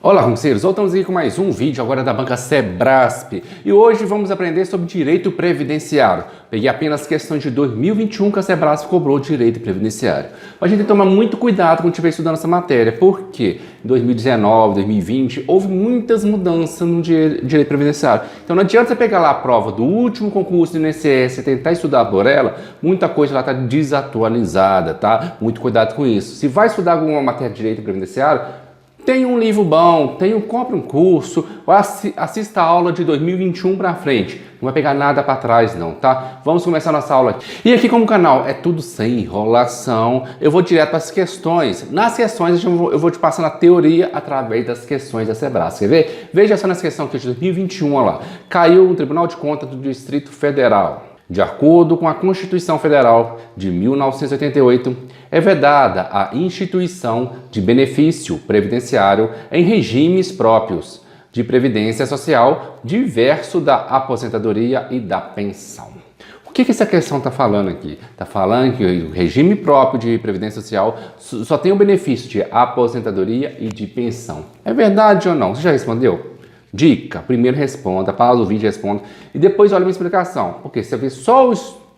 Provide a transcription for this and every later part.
Olá, conceiros! Voltamos aqui com mais um vídeo agora da banca Sebrasp e hoje vamos aprender sobre direito previdenciário. Peguei apenas questões de 2021 que a Sebrasp cobrou direito previdenciário. Mas a gente tem que tomar muito cuidado quando estiver estudando essa matéria, porque em 2019, 2020 houve muitas mudanças no direito previdenciário. Então não adianta você pegar lá a prova do último concurso do INSS e tentar estudar por ela, muita coisa lá está desatualizada, tá? Muito cuidado com isso. Se vai estudar alguma matéria de direito previdenciário, tem um livro bom, compre um curso, assista a aula de 2021 para frente. Não vai pegar nada para trás não, tá? Vamos começar nossa aula aqui. E aqui como canal é tudo sem enrolação, eu vou direto para as questões. Nas questões eu vou te passando a teoria através das questões da Sebrasp. Quer ver? Veja só nessa questão aqui de 2021, olha lá. Caiu no Tribunal de Contas do Distrito Federal. De acordo com a Constituição Federal de 1988, é vedada a instituição de benefício previdenciário em regimes próprios de previdência social diverso da aposentadoria e da pensão. O que essa questão está falando aqui? Está falando que o regime próprio de previdência social só tem o benefício de aposentadoria e de pensão. É verdade ou não? Você já respondeu? Dica, primeiro responda, pausa o vídeo e responda e depois olha uma explicação, porque se você ver só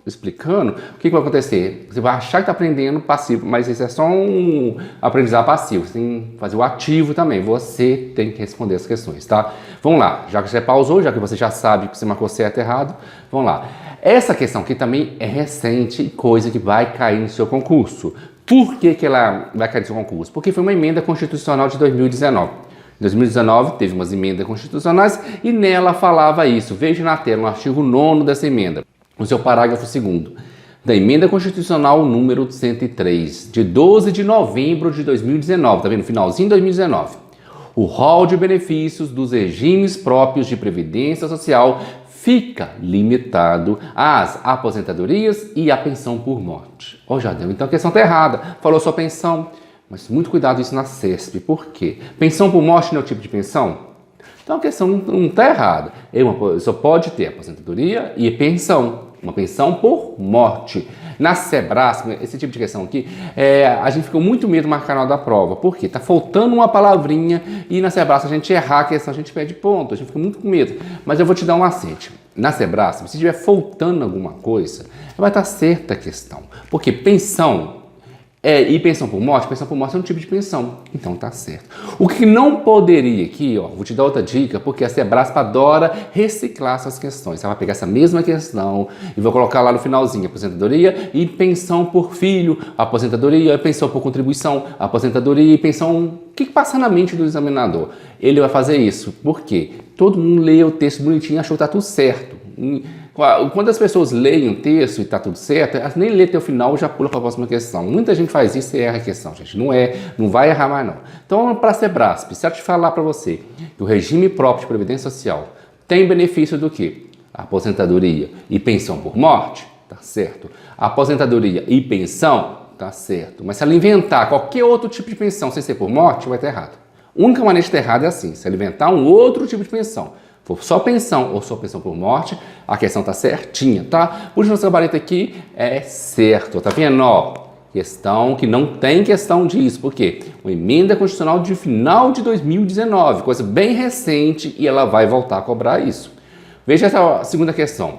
explicando, o que vai acontecer? Você vai achar que está aprendendo passivo, mas isso é só um aprendizado passivo, você tem que fazer o ativo também, você tem que responder as questões, tá? Vamos lá, já que você pausou, já que você já sabe que você marcou certo e errado, vamos lá. Essa questão aqui também é recente e coisa que vai cair no seu concurso. Por que ela vai cair no seu concurso? Porque foi uma emenda constitucional de 2019. Em 2019 teve umas emendas constitucionais e nela falava isso. Veja na tela, no artigo 9º dessa emenda, no seu parágrafo 2º, da emenda constitucional número 103, de 12 de novembro de 2019, tá vendo? Finalzinho de 2019. O rol de benefícios dos regimes próprios de previdência social fica limitado às aposentadorias e à pensão por morte. Ó, já deu, então a questão está errada. Falou só pensão. Mas muito cuidado isso na CESP. Por quê? Pensão por morte não é o tipo de pensão? Então a questão não está errada. Só pode ter aposentadoria e pensão. Uma pensão por morte. Na Sebrasp, esse tipo de questão aqui, a gente ficou muito medo de marcar na hora da prova. Por quê? Está faltando uma palavrinha e na Sebrasp a gente errar a questão, a gente perde ponto. A gente fica muito com medo. Mas eu vou te dar um macete. Na Sebrasp, se estiver faltando alguma coisa, vai estar certa a questão. Porque pensão e pensão por morte é um tipo de pensão, então tá certo. O que não poderia aqui, ó, vou te dar outra dica, porque a Sebrasp adora reciclar essas questões. Você vai pegar essa mesma questão e vou colocar lá no finalzinho, aposentadoria e pensão por filho, aposentadoria e pensão por contribuição, aposentadoria e pensão. O que passa na mente do examinador? Ele vai fazer isso, porque todo mundo lê o texto bonitinho e achou que tá tudo certo. Quando as pessoas leem um texto e está tudo certo, elas nem lê até o final e já pula para a próxima questão. Muita gente faz isso e erra a questão, gente. Não vai errar mais não. Então, para a Sebrasp, se eu te falar para você que o regime próprio de previdência social tem benefício do quê? Aposentadoria e pensão por morte, tá certo. Aposentadoria e pensão, tá certo. Mas se ela inventar qualquer outro tipo de pensão sem ser por morte, vai estar errado. A única maneira de estar errado é assim, se ela inventar um outro tipo de pensão. For só pensão ou só pensão por morte, a questão tá certinha, tá? O nosso gabarito aqui é certo, tá vendo? Ó, questão que não tem questão disso, por quê? Uma emenda constitucional de final de 2019, coisa bem recente e ela vai voltar a cobrar isso. Veja essa segunda questão.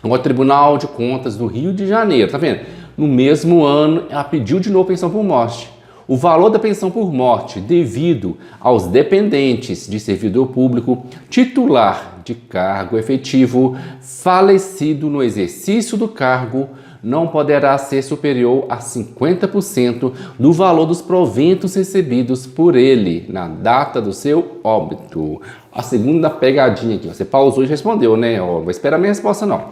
O Tribunal de Contas do Rio de Janeiro, tá vendo? No mesmo ano, ela pediu de novo pensão por morte. O valor da pensão por morte devido aos dependentes de servidor público titular de cargo efetivo falecido no exercício do cargo não poderá ser superior a 50% do valor dos proventos recebidos por ele na data do seu óbito. A segunda pegadinha aqui, você pausou e respondeu, né? Ó, não vou esperar a minha resposta não.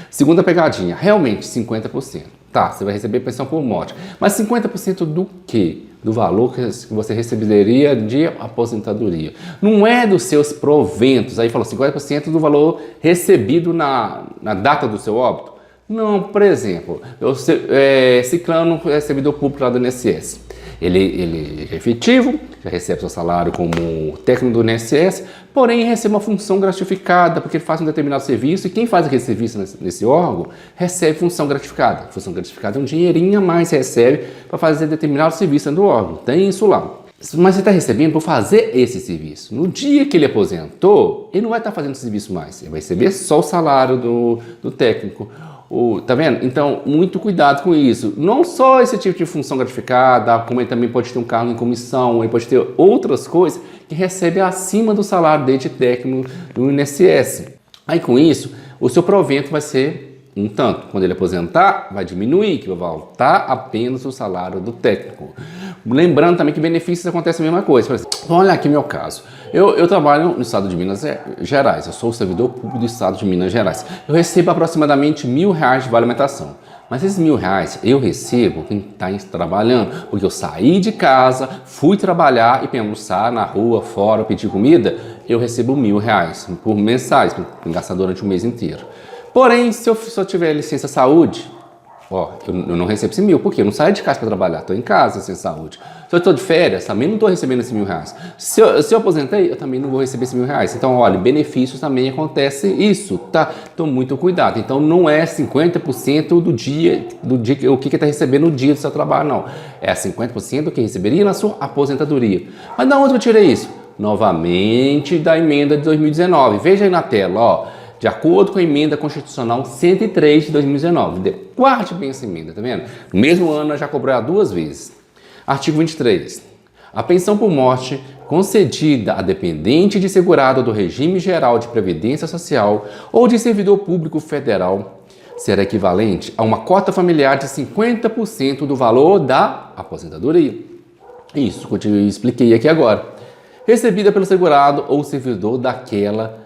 Segunda pegadinha, realmente 50%. Tá, você vai receber pensão por morte. Mas 50% do quê? Do valor que você receberia de aposentadoria. Não é dos seus proventos. Aí falou 50% do valor recebido na data do seu óbito. Não, por exemplo, Ciclano é servidor público lá do INSS. Ele é efetivo, já recebe seu salário como técnico do INSS, porém recebe uma função gratificada, porque ele faz um determinado serviço, e quem faz aquele serviço nesse órgão recebe função gratificada. Função gratificada é um dinheirinho a mais recebe para fazer determinado serviço do órgão. Tem isso lá. Mas você está recebendo por fazer esse serviço. No dia que ele aposentou, ele não vai estar fazendo esse serviço mais. Ele vai receber só o salário do técnico. Tá vendo? Então, muito cuidado com isso. Não só esse tipo de função gratificada, como ele também pode ter um cargo em comissão, ele pode ter outras coisas que recebe acima do salário dele de técnico do INSS. Aí, com isso, o seu provento vai ser um tanto. Quando ele aposentar, vai diminuir, que vai voltar apenas o salário do técnico. Lembrando também que benefícios acontecem a mesma coisa. Por exemplo, vamos olhar aqui meu caso. Eu trabalho no estado de Minas Gerais. Eu sou o servidor público do estado de Minas Gerais. Eu recebo aproximadamente R$1.000 de vale alimentação. Mas esses R$1.000 eu recebo quem está trabalhando, porque eu saí de casa, fui trabalhar e para almoçar na rua, fora, pedir comida, eu recebo R$1.000 por mensais, para gastar durante o mês inteiro. Porém, se eu tiver licença saúde, eu não recebo esse 1.000, porque eu não saio de casa para trabalhar, estou em casa sem saúde. Se eu estou de férias, também não estou recebendo esses R$1.000. Se eu aposentei, eu também não vou receber esses R$1.000. Então, olha, benefícios também acontece isso, tá? Então, muito cuidado. Então, não é 50% do dia o que está recebendo no dia do seu trabalho, não. É 50% do que receberia na sua aposentadoria. Mas de onde eu tirei isso? Novamente da emenda de 2019. Veja aí na tela, ó. De acordo com a emenda constitucional 103 de 2019. Guarde bem essa emenda, tá vendo? No mesmo ano, ela já cobrou 2 vezes. Artigo 23. A pensão por morte concedida a dependente de segurado do regime geral de previdência social ou de servidor público federal será equivalente a uma cota familiar de 50% do valor da aposentadoria. Isso que eu te expliquei aqui agora. Recebida pelo segurado ou servidor daquela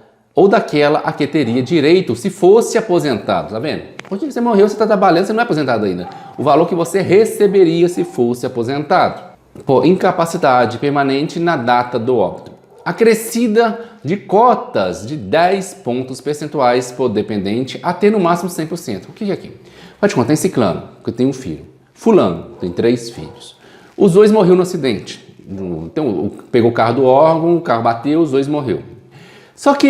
a que teria direito se fosse aposentado, tá vendo? Porque você morreu, você está trabalhando, você não é aposentado ainda. O valor que você receberia se fosse aposentado. Por incapacidade permanente na data do óbito. Acrescida de cotas de 10 pontos percentuais por dependente até no máximo 100%. O que é aqui? Pode contar em ciclano, que tem um filho. Fulano, tem 3 filhos. Os 2 morreram no acidente. Então, pegou o carro do órgão, o carro bateu, os 2 morreram. Só que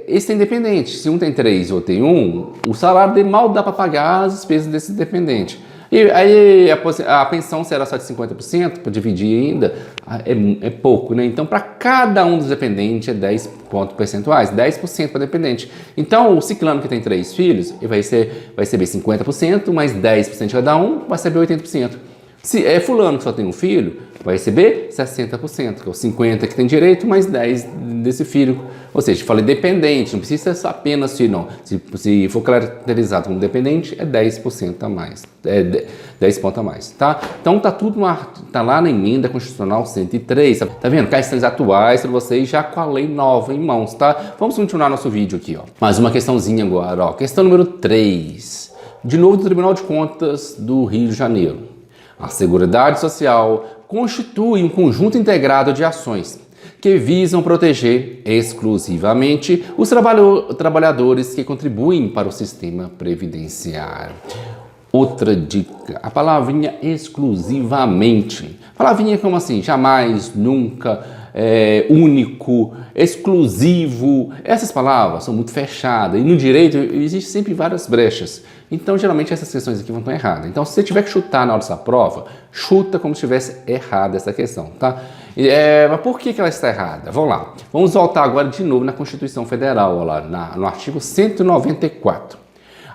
esse é independente. Se um tem 3 ou tem 1, o salário dele mal dá para pagar as despesas desse dependente. E aí a pensão será só de 50%, para dividir ainda, é pouco, né? Então, para cada um dos dependentes é 10 pontos percentuais, 10% para dependente. Então, o ciclano que tem 3 filhos, ele vai receber 50%, mais 10% de cada um, vai receber 80%. Se é fulano que só tem um filho, vai receber 60%, que é os 50% que tem direito, mais 10% desse filho. Ou seja, falei dependente, não precisa ser apenas filho, não. Se for caracterizado como dependente, é 10% a mais. 10 pontos a mais, tá? Então tá tudo tá lá na emenda constitucional 103, tá vendo? Questões atuais para vocês já com a lei nova em mãos, tá? Vamos continuar nosso vídeo aqui, ó. Mais uma questãozinha agora, ó. Questão número 3. De novo do Tribunal de Contas do Rio de Janeiro. A Seguridade Social constitui um conjunto integrado de ações que visam proteger exclusivamente os trabalhadores que contribuem para o sistema previdenciário. Outra dica, a palavrinha exclusivamente. Palavrinha como assim? Jamais, nunca, único, exclusivo. Essas palavras são muito fechadas e no direito existem sempre várias brechas. Então, geralmente, essas questões aqui vão estar erradas. Então, se você tiver que chutar na hora dessa prova, chuta como se estivesse errada essa questão, tá? Mas por que ela está errada? Vamos lá. Vamos voltar agora de novo na Constituição Federal, lá no artigo 194.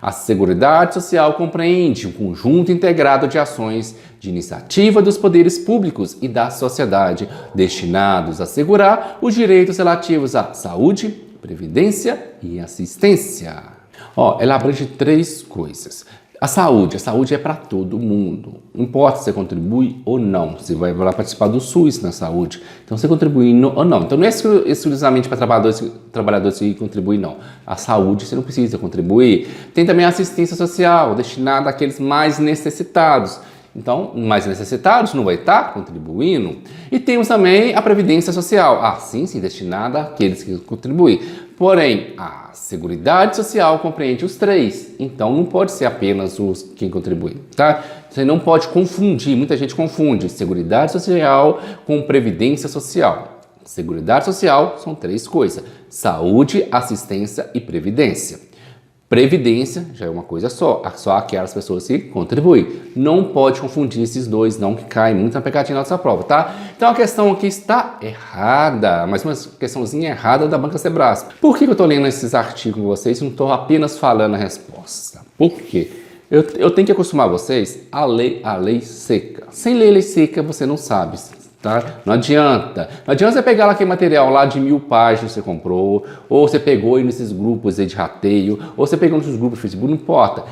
A Seguridade Social compreende um conjunto integrado de ações de iniciativa dos poderes públicos e da sociedade destinados a assegurar os direitos relativos à saúde, previdência e assistência. Ela abrange 3 coisas. A saúde é para todo mundo. Não importa se você contribui ou não. Você vai lá participar do SUS na saúde. Então, você contribuindo ou não. Então, não é exclusivamente para trabalhadores que contribuem, não. A saúde, você não precisa contribuir. Tem também a assistência social, destinada àqueles mais necessitados. Então, mais necessitados não vai estar contribuindo. E temos também a Previdência Social. Sim, destinada àqueles que contribuem. Porém, a Seguridade Social compreende os 3. Então, não pode ser apenas quem contribui, tá? Você não pode confundir, muita gente confunde Seguridade Social com Previdência Social. Seguridade Social são 3 coisas: saúde, assistência e previdência. Previdência já é uma coisa só aquelas pessoas que contribuem. Não pode confundir esses dois, não, que cai muito na pegadinha da nossa prova, tá? Então a questão aqui está errada, mas uma questãozinha errada da Banca Sebrasp. Por que eu estou lendo esses artigos com vocês e não estou apenas falando a resposta? Por quê? Eu tenho que acostumar vocês a ler a lei seca. Sem ler a lei seca, você não sabe, tá? Não adianta. Não adianta você pegar aquele material lá de 1000 páginas que você comprou, ou você pegou aí nesses grupos aí de rateio, ou você pegou nesses grupos de Facebook, não importa.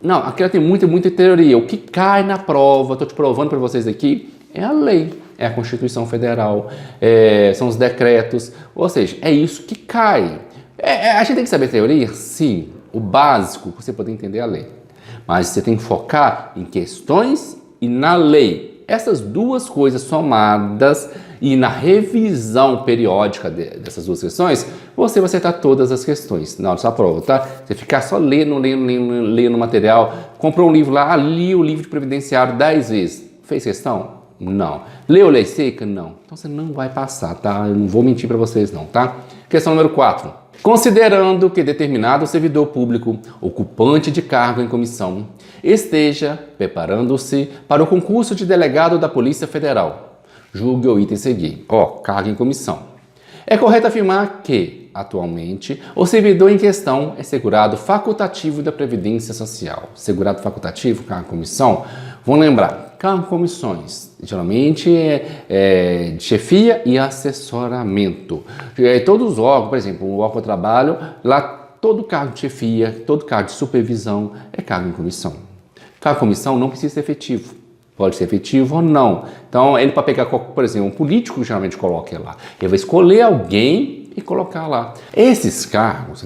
Não, aqui tem muita teoria. O que cai na prova, estou te provando para vocês aqui, é a lei, é a Constituição Federal, são os decretos, ou seja, é isso que cai. A gente tem que saber teoria? Sim, o básico para você poder entender a lei. Mas você tem que focar em questões e na lei. Essas duas coisas somadas e na revisão periódica dessas duas questões, você vai acertar todas as questões na sua prova, tá? Você ficar só lendo o material, comprou um livro lá, li o livro de previdenciário 10 vezes. Fez questão? Não. Leu lei seca? Não. Então você não vai passar, tá? Eu não vou mentir para vocês não, tá? Questão número 4. Considerando que determinado servidor público, ocupante de cargo em comissão, esteja preparando-se para o concurso de delegado da Polícia Federal, julgue o item seguinte. Cargo em comissão. É correto afirmar que, atualmente, o servidor em questão é segurado facultativo da Previdência Social. Segurado facultativo, cargo em comissão. Vamos lembrar, cargo em comissões, geralmente é de chefia e assessoramento. Todos os órgãos, por exemplo, o órgão que eu trabalho, lá todo cargo de chefia, todo cargo de supervisão é cargo em comissão. Cargo em comissão não precisa ser efetivo. Pode ser efetivo ou não. Então, ele para pegar, por exemplo, um político geralmente coloca lá. Ele vai escolher alguém e colocar lá. Esses cargos,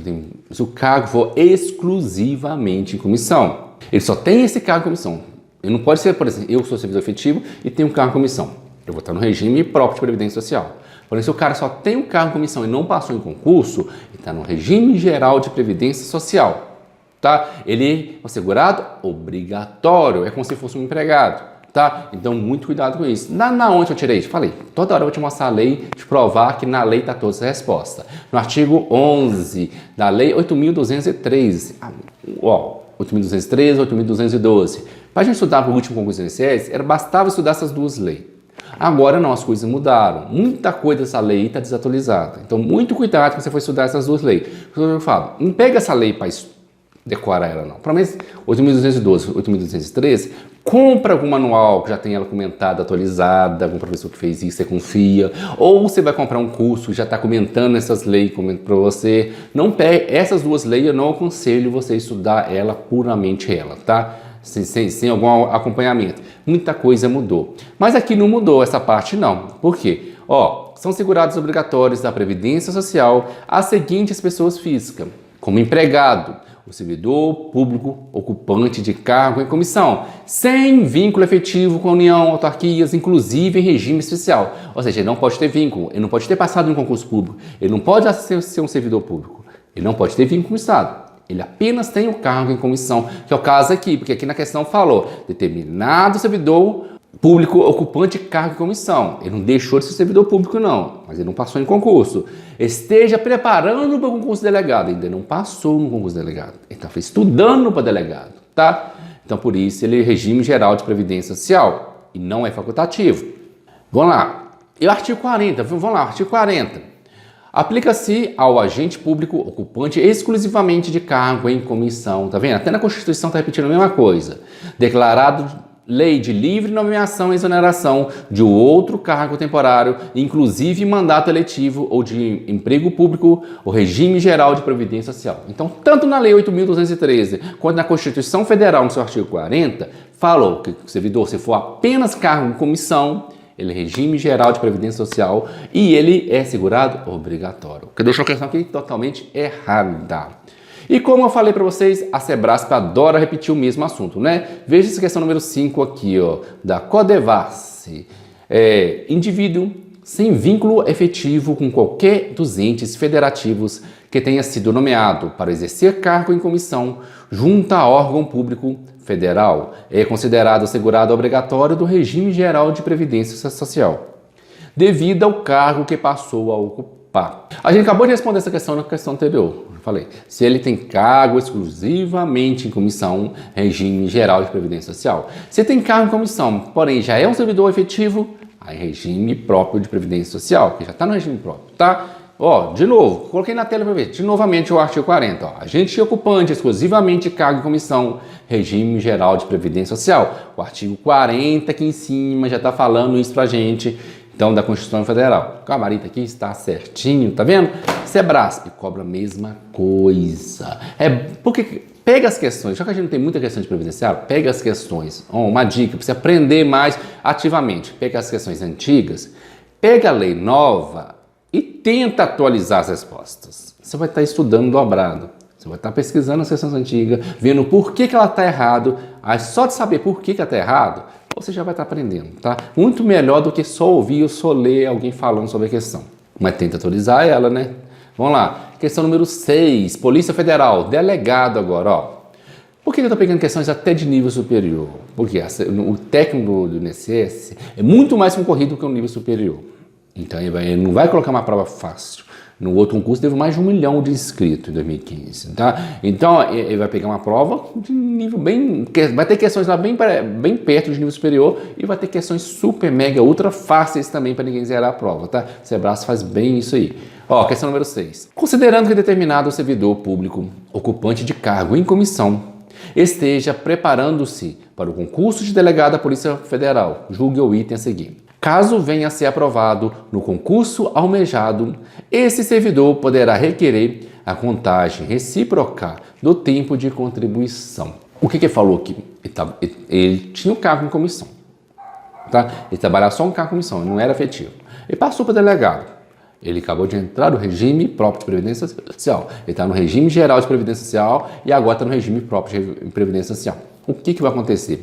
se o cargo for exclusivamente em comissão, ele só tem esse cargo em comissão. Ele não pode ser, por exemplo, eu sou servidor efetivo e tenho um cargo em comissão. Eu vou estar no regime próprio de Previdência Social. Porém, se o cara só tem um cargo em comissão e não passou em concurso, ele está no regime geral de Previdência Social. Tá? Ele é um segurado obrigatório, é como se fosse um empregado. Tá? Então, muito cuidado com isso. Na onde eu tirei? Falei, toda hora eu vou te mostrar a lei, te provar que na lei está toda a resposta. No artigo 11 da lei 8.213, 8.213, 8.212. Para a gente estudar para o último concurso do INSS, bastava estudar essas duas leis. Agora não, as coisas mudaram. Muita coisa dessa lei está desatualizada. Então, muito cuidado quando você for estudar essas duas leis. Eu falo, não pega essa lei para decorar ela, não. Pelo menos 8.212, 8.213, compra algum manual que já tem ela comentada, atualizada, algum professor que fez isso, você confia. Ou você vai comprar um curso que já está comentando essas leis para você. Não pegue essas duas leis, eu não aconselho você a estudar ela puramente ela, tá? Sem algum acompanhamento. Muita coisa mudou. Mas aqui não mudou essa parte não. Por quê? São segurados obrigatórios da Previdência Social as seguintes pessoas físicas, como empregado, o servidor público ocupante de cargo em comissão, sem vínculo efetivo com a União, autarquias, inclusive em regime especial. Ou seja, ele não pode ter vínculo, ele não pode ter passado em um concurso público, ele não pode ser um servidor público, ele não pode ter vínculo com o Estado. Ele apenas tem o cargo em comissão, que é o caso aqui, porque aqui na questão falou, determinado servidor público ocupante de cargo em comissão. Ele não deixou de ser servidor público não, mas ele não passou em concurso. Esteja preparando para o concurso de delegado, ainda não passou no concurso de delegado. Ele está estudando para delegado, tá? Então por isso ele é regime geral de previdência social e não é facultativo. Vamos lá. E o artigo 40, vamos lá, artigo 40. Aplica-se ao agente público ocupante exclusivamente de cargo em comissão. Tá vendo? Até na Constituição está repetindo a mesma coisa. Declarado lei de livre nomeação e exoneração de outro cargo temporário, inclusive mandato eletivo ou de emprego público, o regime geral de previdência social. Então, tanto na lei 8.213 quanto na Constituição Federal, no seu artigo 40, falou que o servidor, se for apenas cargo em comissão, ele é regime geral de previdência social e ele é segurado obrigatório. Que deixou a questão aqui totalmente errada. E como eu falei para vocês, a Sebrasp adora repetir o mesmo assunto, né? Veja essa questão número 5 aqui, da Codevasf. Indivíduo sem vínculo efetivo com qualquer dos entes federativos que tenha sido nomeado para exercer cargo em comissão junto a órgão público federal é considerado segurado obrigatório do regime geral de previdência social, devido ao cargo que passou a ocupar. Opa! A gente acabou de responder essa questão na questão anterior. Eu falei, se ele tem cargo exclusivamente em comissão, regime geral de previdência social. Se tem cargo em comissão, porém já é um servidor efetivo, aí regime próprio de previdência social, que já está no regime próprio, tá? Ó, de novo, coloquei na tela para ver. De novamente o artigo 40. Ó, agente ocupante exclusivamente cargo em comissão, regime geral de previdência social. O artigo 40 aqui em cima já está falando isso pra gente. Então, da Constituição Federal. O gabarito aqui está certinho, tá vendo? Sebrasp cobra a mesma coisa. Porque pega as questões, já que a gente não tem muita questão de previdenciário, pega as questões. Uma dica para você aprender mais ativamente. Pega as questões antigas, pega a lei nova e tenta atualizar as respostas. Você vai estar estudando dobrado. Você vai estar pesquisando as questões antigas, vendo por que ela está errado. Aí só de saber por que ela está errado, você já vai estar aprendendo, tá? Muito melhor do que só ouvir ou só ler alguém falando sobre a questão. Mas tenta atualizar ela, né? Vamos lá. Questão número 6. Polícia Federal. Delegado agora, ó. Por que eu estou pegando questões até de nível superior? Porque o técnico do INSS é muito mais concorrido que o nível superior. Então ele não vai colocar uma prova fácil. No outro concurso teve mais de 1 milhão de inscritos em 2015, tá? Então ele vai pegar uma prova de nível bem... Vai ter questões lá bem perto de nível superior e vai ter questões super, mega, ultra fáceis também para ninguém zerar a prova, tá? O Sebrasp faz bem isso aí. Ó, questão número 6. Considerando que determinado servidor público ocupante de cargo em comissão esteja preparando-se para o concurso de delegado da Polícia Federal, julgue o item a seguir. Caso venha a ser aprovado no concurso almejado, esse servidor poderá requerer a contagem recíproca do tempo de contribuição. O que ele falou aqui? Ele tinha um cargo em comissão, tá? Ele trabalhava só um cargo em comissão, ele não era efetivo. Ele passou para delegado. Ele acabou de entrar no regime próprio de previdência social. Ele está no regime geral de previdência social e agora está no regime próprio de previdência social. O que vai acontecer?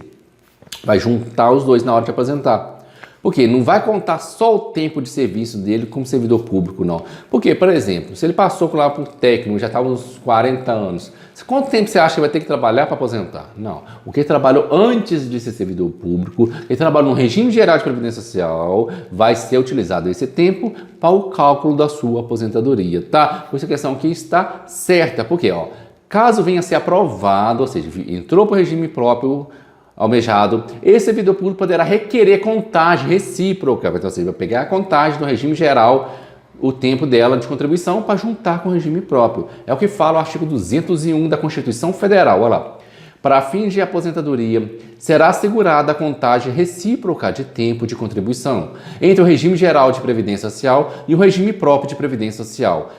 Vai juntar os dois na hora de aposentar. Porque não vai contar só o tempo de serviço dele como servidor público, não. Porque, por exemplo, se ele passou lá para o técnico, já estava uns 40 anos, quanto tempo você acha que vai ter que trabalhar para aposentar? Não. O que ele trabalhou antes de ser servidor público, ele trabalhou no regime geral de previdência social, vai ser utilizado esse tempo para o cálculo da sua aposentadoria, tá? Por isso a questão aqui está certa. Porque, ó, caso venha a ser aprovado, ou seja, entrou para o regime próprio, almejado, esse servidor público poderá requerer contagem recíproca, então você vai pegar a contagem do regime geral, o tempo dela de contribuição para juntar com o regime próprio. É o que fala o artigo 201 da Constituição Federal, olha lá. Para fins de aposentadoria, será assegurada a contagem recíproca de tempo de contribuição entre o regime geral de previdência social e o regime próprio de previdência social,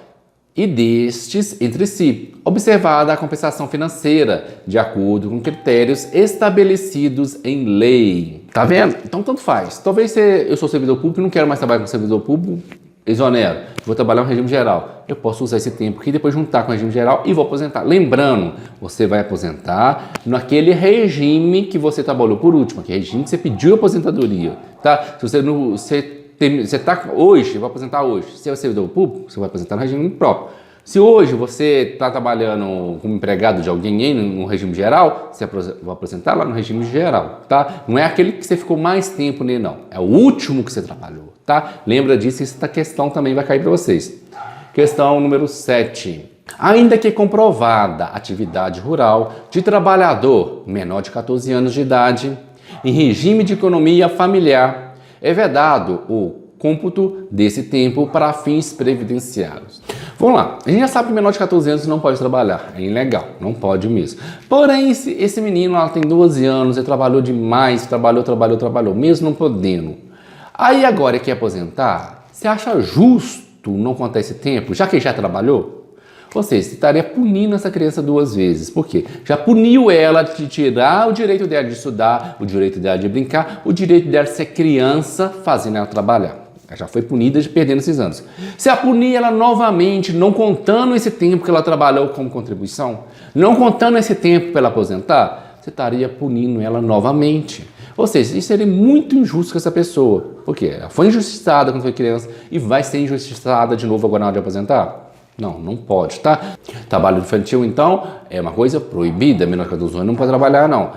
e destes entre si, observada a compensação financeira, de acordo com critérios estabelecidos em lei. Tá vendo? Então, tanto faz. Talvez eu sou servidor público e não quero mais trabalhar com servidor público, exonero. Vou trabalhar no regime geral. Eu posso usar esse tempo aqui, depois juntar com o regime geral e vou aposentar. Lembrando, você vai aposentar naquele regime que você trabalhou por último, aquele regime que você pediu aposentadoria, tá? Se você está hoje, vai aposentar hoje. Se é servidor público, você vai aposentar no regime próprio. Se hoje você está trabalhando como empregado de alguém no regime geral, você vai aposentar lá no regime geral, tá? Não é aquele que você ficou mais tempo nele, não. É o último que você trabalhou, tá? Lembra disso, essa questão também vai cair para vocês. Questão número 7. Ainda que comprovada atividade rural de trabalhador menor de 14 anos de idade, em regime de economia familiar, é vedado o cômputo desse tempo para fins previdenciários. Vamos lá, a gente já sabe que menor de 14 anos não pode trabalhar, é ilegal, não pode mesmo. Porém, esse menino ela tem 12 anos, ele trabalhou demais, trabalhou, mesmo não podendo. Aí agora quer aposentar, você acha justo não contar esse tempo, já que ele já trabalhou? Ou seja, você estaria punindo essa criança 2 vezes. Por quê? Já puniu ela de tirar o direito dela de estudar, o direito dela de brincar, o direito dela de ser criança, fazendo ela trabalhar. Ela já foi punida de perdendo esses anos. Se a punir ela novamente, não contando esse tempo que ela trabalhou como contribuição, não contando esse tempo para ela aposentar, você estaria punindo ela novamente. Ou seja, isso seria muito injusto com essa pessoa. Por quê? Ela foi injustiçada quando foi criança e vai ser injustiçada de novo agora na hora de aposentar? Não, não pode, tá? Trabalho infantil, então, é uma coisa proibida, menor de 14 anos não pode trabalhar, não,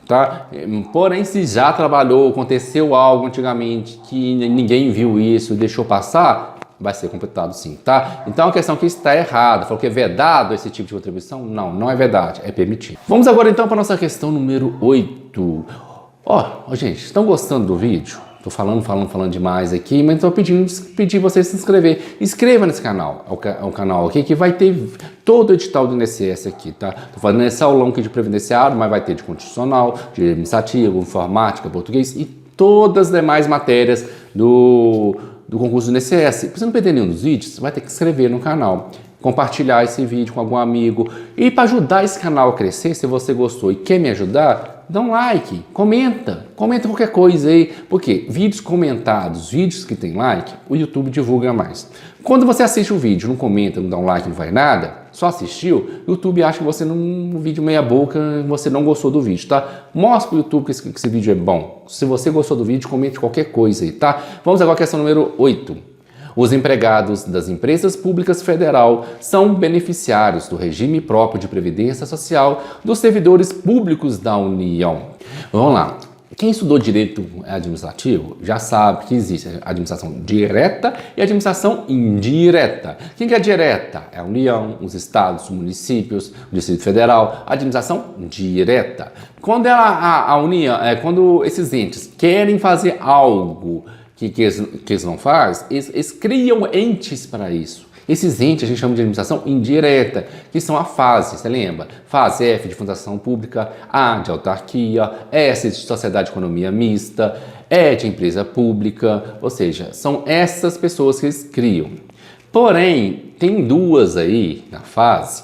tá? Porém, se já trabalhou, aconteceu algo antigamente que ninguém viu isso, deixou passar, vai ser computado sim, tá? Então a questão que está errada, falou que é vedado esse tipo de contribuição? Não, não é verdade, é permitido. Vamos agora então para a nossa questão número 8. Gente, estão gostando do vídeo? Tô falando demais aqui, mas estou pedir vocês se inscrever. Inscreva nesse canal, é um canal aqui que vai ter todo o edital do INSS aqui, tá? Tô fazendo esse aulão aqui de previdenciário, mas vai ter de constitucional, de administrativo, informática, português e todas as demais matérias do concurso do INSS. Para você não perder nenhum dos vídeos, você vai ter que se inscrever no canal, compartilhar esse vídeo com algum amigo. E para ajudar esse canal a crescer, se você gostou e quer me ajudar, dá um like, comenta qualquer coisa aí, porque vídeos comentados, vídeos que tem like, o YouTube divulga mais. Quando você assiste o vídeo, não comenta, não dá um like, não faz nada, só assistiu, o YouTube acha que você num vídeo meia boca, você não gostou do vídeo, tá? Mostra pro YouTube que esse vídeo é bom. Se você gostou do vídeo, comente qualquer coisa aí, tá? Vamos agora à questão número 8. Os empregados das empresas públicas federal são beneficiários do regime próprio de previdência social dos servidores públicos da União. Vamos lá. Quem estudou direito administrativo já sabe que existe a administração direta e a administração indireta. Quem que é direta? É a União, os estados, os municípios, o Distrito Federal. A administração direta. Quando a União, quando esses entes querem fazer algo que eles não fazem, eles criam entes para isso. Esses entes a gente chama de administração indireta, que são a fase, você lembra? Fase F de fundação pública, A de autarquia, S de sociedade de economia mista, E de empresa pública, ou seja, são essas pessoas que eles criam. Porém, tem duas aí na fase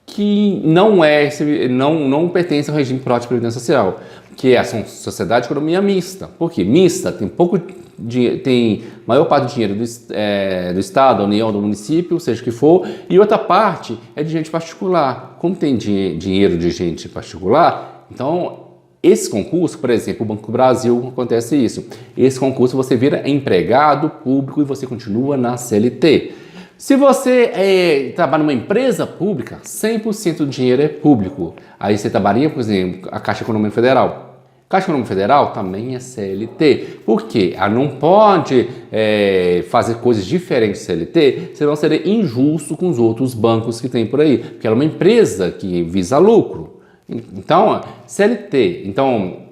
que não pertencem ao regime próprio de previdência social, que é a sociedade de economia mista. Por quê? Mista tem maior parte do dinheiro do Estado, da União, do município, seja o que for, e outra parte é de gente particular. Como tem dinheiro de gente particular, então esse concurso, por exemplo, o Banco do Brasil, acontece isso. Esse concurso você vira empregado público e você continua na CLT. Se você trabalha numa empresa pública, 100% do dinheiro é público. Aí você trabalharia, por exemplo, a Caixa Econômica Federal. Caixa Econômica Federal também é CLT. Por quê? Ela não pode fazer coisas diferentes de CLT, senão seria injusto com os outros bancos que tem por aí. Porque ela é uma empresa que visa lucro. Então, CLT. Então,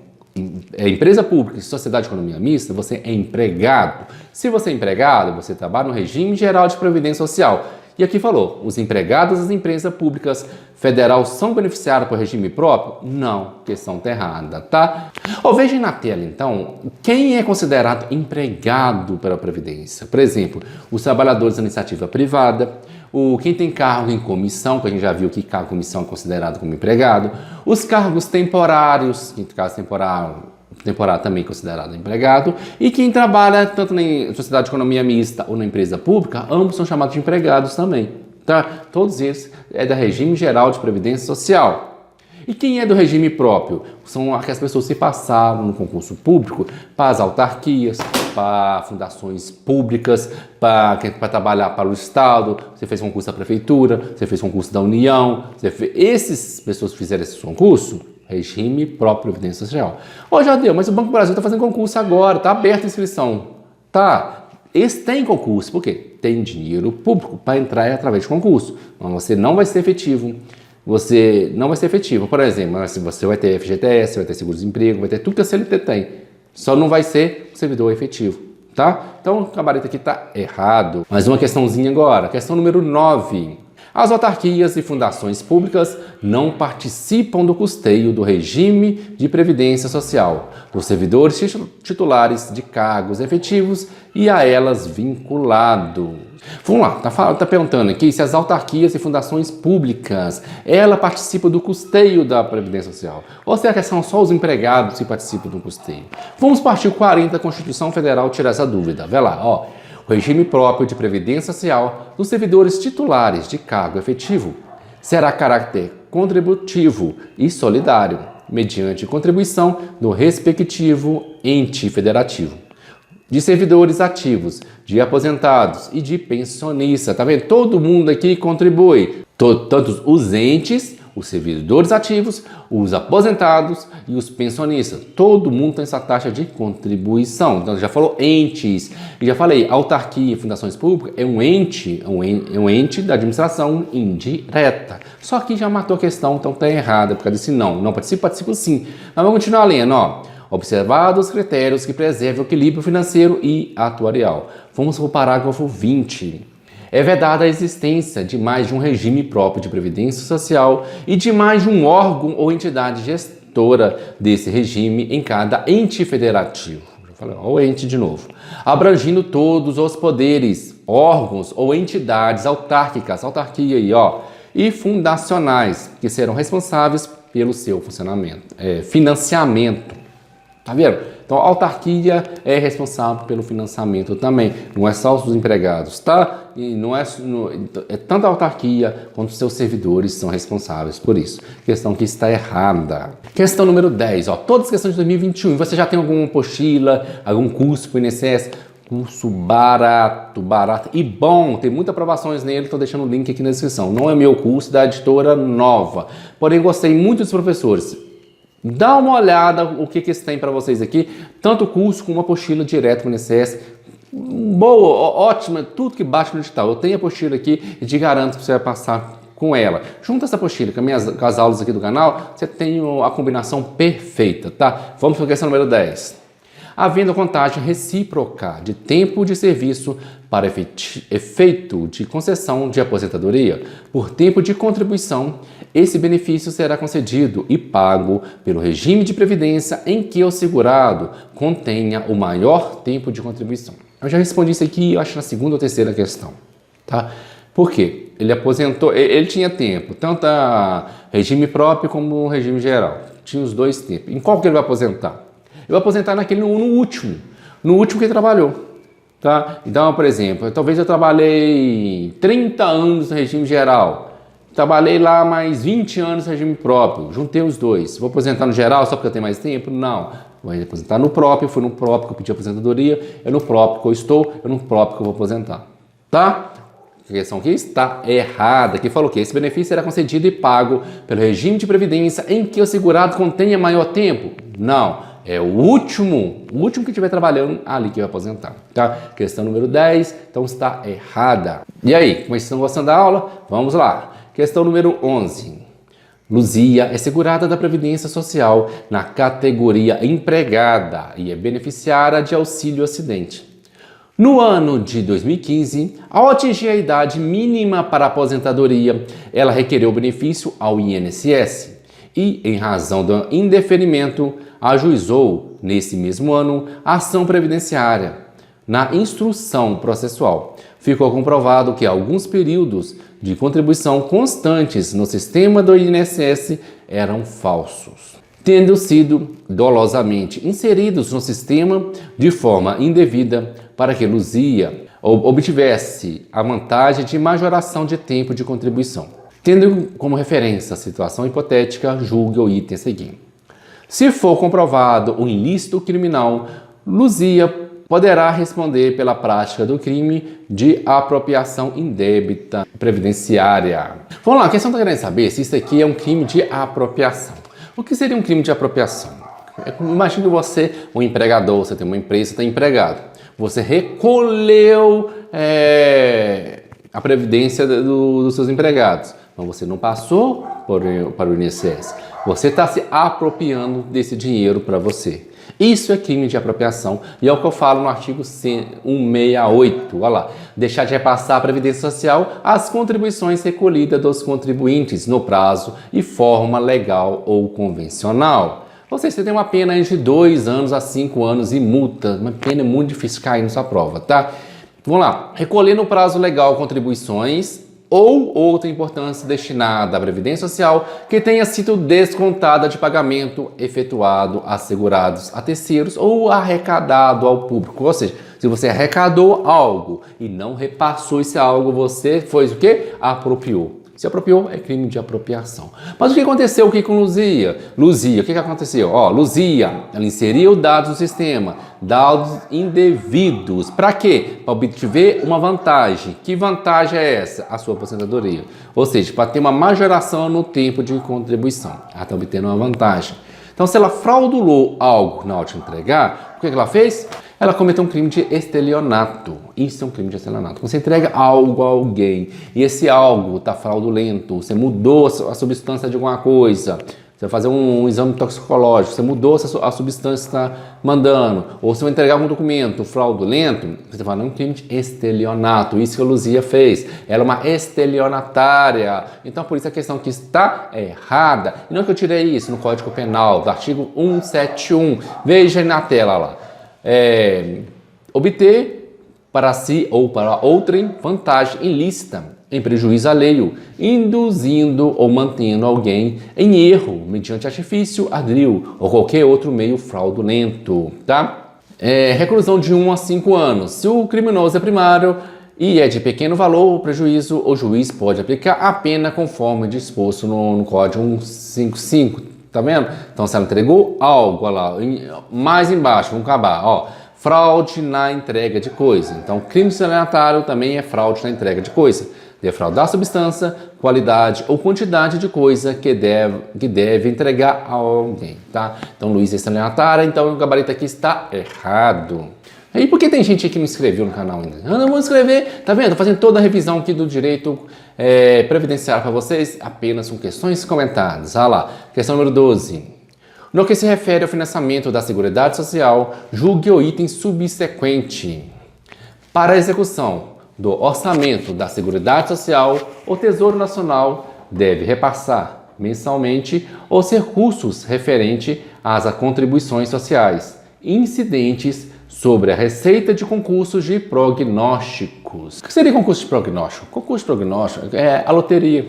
empresa pública e sociedade de economia mista, você é empregado. Se você é empregado, você trabalha no regime geral de previdência social. E aqui falou, os empregados das empresas públicas federal são beneficiados por regime próprio? Não, questão está errada, tá? Vejam na tela, então, quem é considerado empregado pela Previdência? Por exemplo, os trabalhadores da iniciativa privada, quem tem cargo em comissão, que a gente já viu que cargo em comissão é considerado como empregado, os cargos temporários, que caso temporário também considerado empregado, e quem trabalha tanto na sociedade de economia mista ou na empresa pública, ambos são chamados de empregados também, tá? Todos eles é do regime geral de previdência social. E quem é do regime próprio? São aquelas pessoas que passaram no concurso público para as autarquias, para fundações públicas, para trabalhar para o Estado, você fez concurso da Prefeitura, você fez concurso da União, essas pessoas que fizeram esse concurso, regime próprio de previdência social. Jadeu, mas o Banco do Brasil está fazendo concurso agora, está aberta a inscrição. Tá, eles têm concurso, por quê? Tem dinheiro público para entrar através de concurso. Mas você não vai ser efetivo. Você não vai ser efetivo. Por exemplo, você vai ter FGTS, vai ter seguro-desemprego, vai ter tudo que a CLT tem. Só não vai ser servidor efetivo, tá? Então, o gabarito aqui está errado. Mais uma questãozinha agora. Questão número 9. As autarquias e fundações públicas não participam do custeio do regime de previdência social dos servidores titulares de cargos efetivos e a elas vinculado. Vamos lá, tá perguntando aqui se as autarquias e fundações públicas, ela participa do custeio da previdência social, ou será que são só os empregados que participam do custeio? Vamos para o artigo 40 da Constituição Federal tirar essa dúvida. Vê lá, o regime próprio de previdência social dos servidores titulares de cargo efetivo será caráter contributivo e solidário, mediante contribuição do respectivo ente federativo, de servidores ativos, de aposentados e de pensionistas. Tá vendo? Todo mundo aqui contribui. Tanto os entes, os servidores ativos, os aposentados e os pensionistas. Todo mundo tem essa taxa de contribuição. Então, já falou entes. E já falei, autarquia e fundações públicas é um ente da administração indireta. Só que já matou a questão, então tá errada, por causa desse não. Não participa sim. Mas vamos continuar lendo, ó. Observados os critérios que preservam o equilíbrio financeiro e atuarial. Vamos para o parágrafo 20. É vedada a existência de mais de um regime próprio de previdência social e de mais de um órgão ou entidade gestora desse regime em cada ente federativo. Olha o ente de novo. Abrangindo todos os poderes, órgãos ou entidades autárquicas, autarquia aí, ó, e fundacionais, que serão responsáveis pelo seu funcionamento, financiamento. Tá vendo? Então, a autarquia é responsável pelo financiamento também. Não é só os empregados, tá? E não é tanto a autarquia quanto os seus servidores são responsáveis por isso. Questão que está errada. Questão número 10. Ó, todas as questões de 2021. Você já tem alguma apostila, algum curso para o INSS? Curso barato e bom, tem muitas aprovações nele, estou deixando o link aqui na descrição. Não é meu curso, da editora Nova. Porém, gostei muito dos professores. Dá uma olhada o que eles têm para vocês aqui, tanto o curso como uma apostila direto para o INSS. Boa, ótima, tudo que bate no digital. Eu tenho a apostila aqui e te garanto que você vai passar com ela. Junta essa apostila com as aulas aqui do canal, você tem a combinação perfeita, tá? Vamos para a questão número 10. Havendo contagem recíproca de tempo de serviço para efeito de concessão de aposentadoria por tempo de contribuição, esse benefício será concedido e pago pelo regime de previdência em que o segurado contenha o maior tempo de contribuição. Eu já respondi isso aqui, eu acho, na segunda ou terceira questão, tá? Por quê? Ele aposentou, ele tinha tempo, tanto a regime próprio como o regime geral. Tinha os dois tempos. Em qual que ele vai aposentar? Eu vou aposentar no último que ele trabalhou, tá? Então, por exemplo, talvez eu trabalhei 30 anos no regime geral, trabalhei lá mais 20 anos no regime próprio, juntei os dois. Vou aposentar no geral só porque eu tenho mais tempo? Não. Vou aposentar no próprio, foi no próprio que eu pedi aposentadoria, é no próprio que eu estou, é no próprio que eu vou aposentar, tá? A questão aqui está errada, que falou que esse benefício será concedido e pago pelo regime de previdência em que o segurado contenha maior tempo? Não. É o último que estiver trabalhando ali que vai aposentar, tá? Questão número 10, então está errada. E aí, como vocês estão gostando da aula? Vamos lá. Questão número 11. Luzia é segurada da Previdência Social na categoria empregada e é beneficiária de auxílio acidente. No ano de 2015, ao atingir a idade mínima para aposentadoria, ela requereu o benefício ao INSS e, em razão do indeferimento, ajuizou, nesse mesmo ano, a ação previdenciária. Na instrução processual, ficou comprovado que alguns períodos de contribuição constantes no sistema do INSS eram falsos, tendo sido dolosamente inseridos no sistema de forma indevida para que Luzia obtivesse a vantagem de majoração de tempo de contribuição. Tendo como referência a situação hipotética, julgue o item seguinte. Se for comprovado um ilícito criminal, Luzia poderá responder pela prática do crime de apropriação indébita previdenciária. Vamos lá, a questão está querendo saber se isso aqui é um crime de apropriação. O que seria um crime de apropriação? Imagine você, um empregador, você tem uma empresa, você tem empregado. Você recolheu a previdência dos seus empregados. Então você não passou para o INSS. Você está se apropriando desse dinheiro para você. Isso é crime de apropriação e é o que eu falo no artigo 168. Olha lá. Deixar de repassar à Previdência Social as contribuições recolhidas dos contribuintes no prazo e forma legal ou convencional. Ou seja, você tem uma pena entre 2 anos a 5 anos e multa. Uma pena muito difícil cair na sua prova, tá? Vamos lá. Recolher no prazo legal contribuições ou outra importância destinada à Previdência Social que tenha sido descontada de pagamento efetuado a segurados a terceiros ou arrecadado ao público. Ou seja, se você arrecadou algo e não repassou esse algo, você foi o quê? Apropriou. Se apropriou, é crime de apropriação. Mas o que aconteceu aqui com Luzia? Luzia, o que aconteceu? Luzia, ela inseriu dados no sistema, dados indevidos. Para quê? Para obter uma vantagem. Que vantagem é essa? A sua aposentadoria. Ou seja, para ter uma majoração no tempo de contribuição. Ela está obtendo uma vantagem. Então, se ela fraudulou algo na hora de entregar, o que ela fez? Ela cometeu um crime de estelionato. Isso é um crime de estelionato. Quando você entrega algo a alguém e esse algo está fraudulento, você mudou a substância de alguma coisa, você vai fazer um exame toxicológico, você mudou a substância que está mandando, ou você vai entregar algum documento fraudulento, você fala, é um crime de estelionato. Isso que a Luzia fez. Ela é uma estelionatária. Então, por isso a questão que está errada. E não que eu tirei isso no Código Penal, do artigo 171. Veja aí na tela lá. Obter para si ou para outrem vantagem ilícita em prejuízo alheio, induzindo ou mantendo alguém em erro mediante artifício, ardil ou qualquer outro meio fraudulento, tá? Reclusão de 1 a 5 anos. Se o criminoso é primário e é de pequeno valor ou prejuízo, o juiz pode aplicar a pena conforme disposto no Código 155. Tá vendo? Então, se ela entregou algo, olha lá, mais embaixo, vamos acabar, fraude na entrega de coisa. Então, crime estelionatário também é fraude na entrega de coisa. Defraudar substância, qualidade ou quantidade de coisa que deve entregar a alguém, tá? Então, Luiz é estelionatária, então o gabarito aqui está errado. E por que tem gente aqui que não escreveu no canal ainda? Eu não vou escrever, tá vendo? Tô fazendo toda a revisão aqui do direito previdenciário para vocês, apenas com questões comentadas. Olha lá, questão número 12. No que se refere ao financiamento da Seguridade Social, julgue o item subsequente. Para a execução do orçamento da Seguridade Social, o Tesouro Nacional deve repassar mensalmente os recursos referentes às contribuições sociais incidentes sobre a receita de concursos de prognósticos. O que seria concurso de prognóstico? Concurso de prognóstico é a loteria,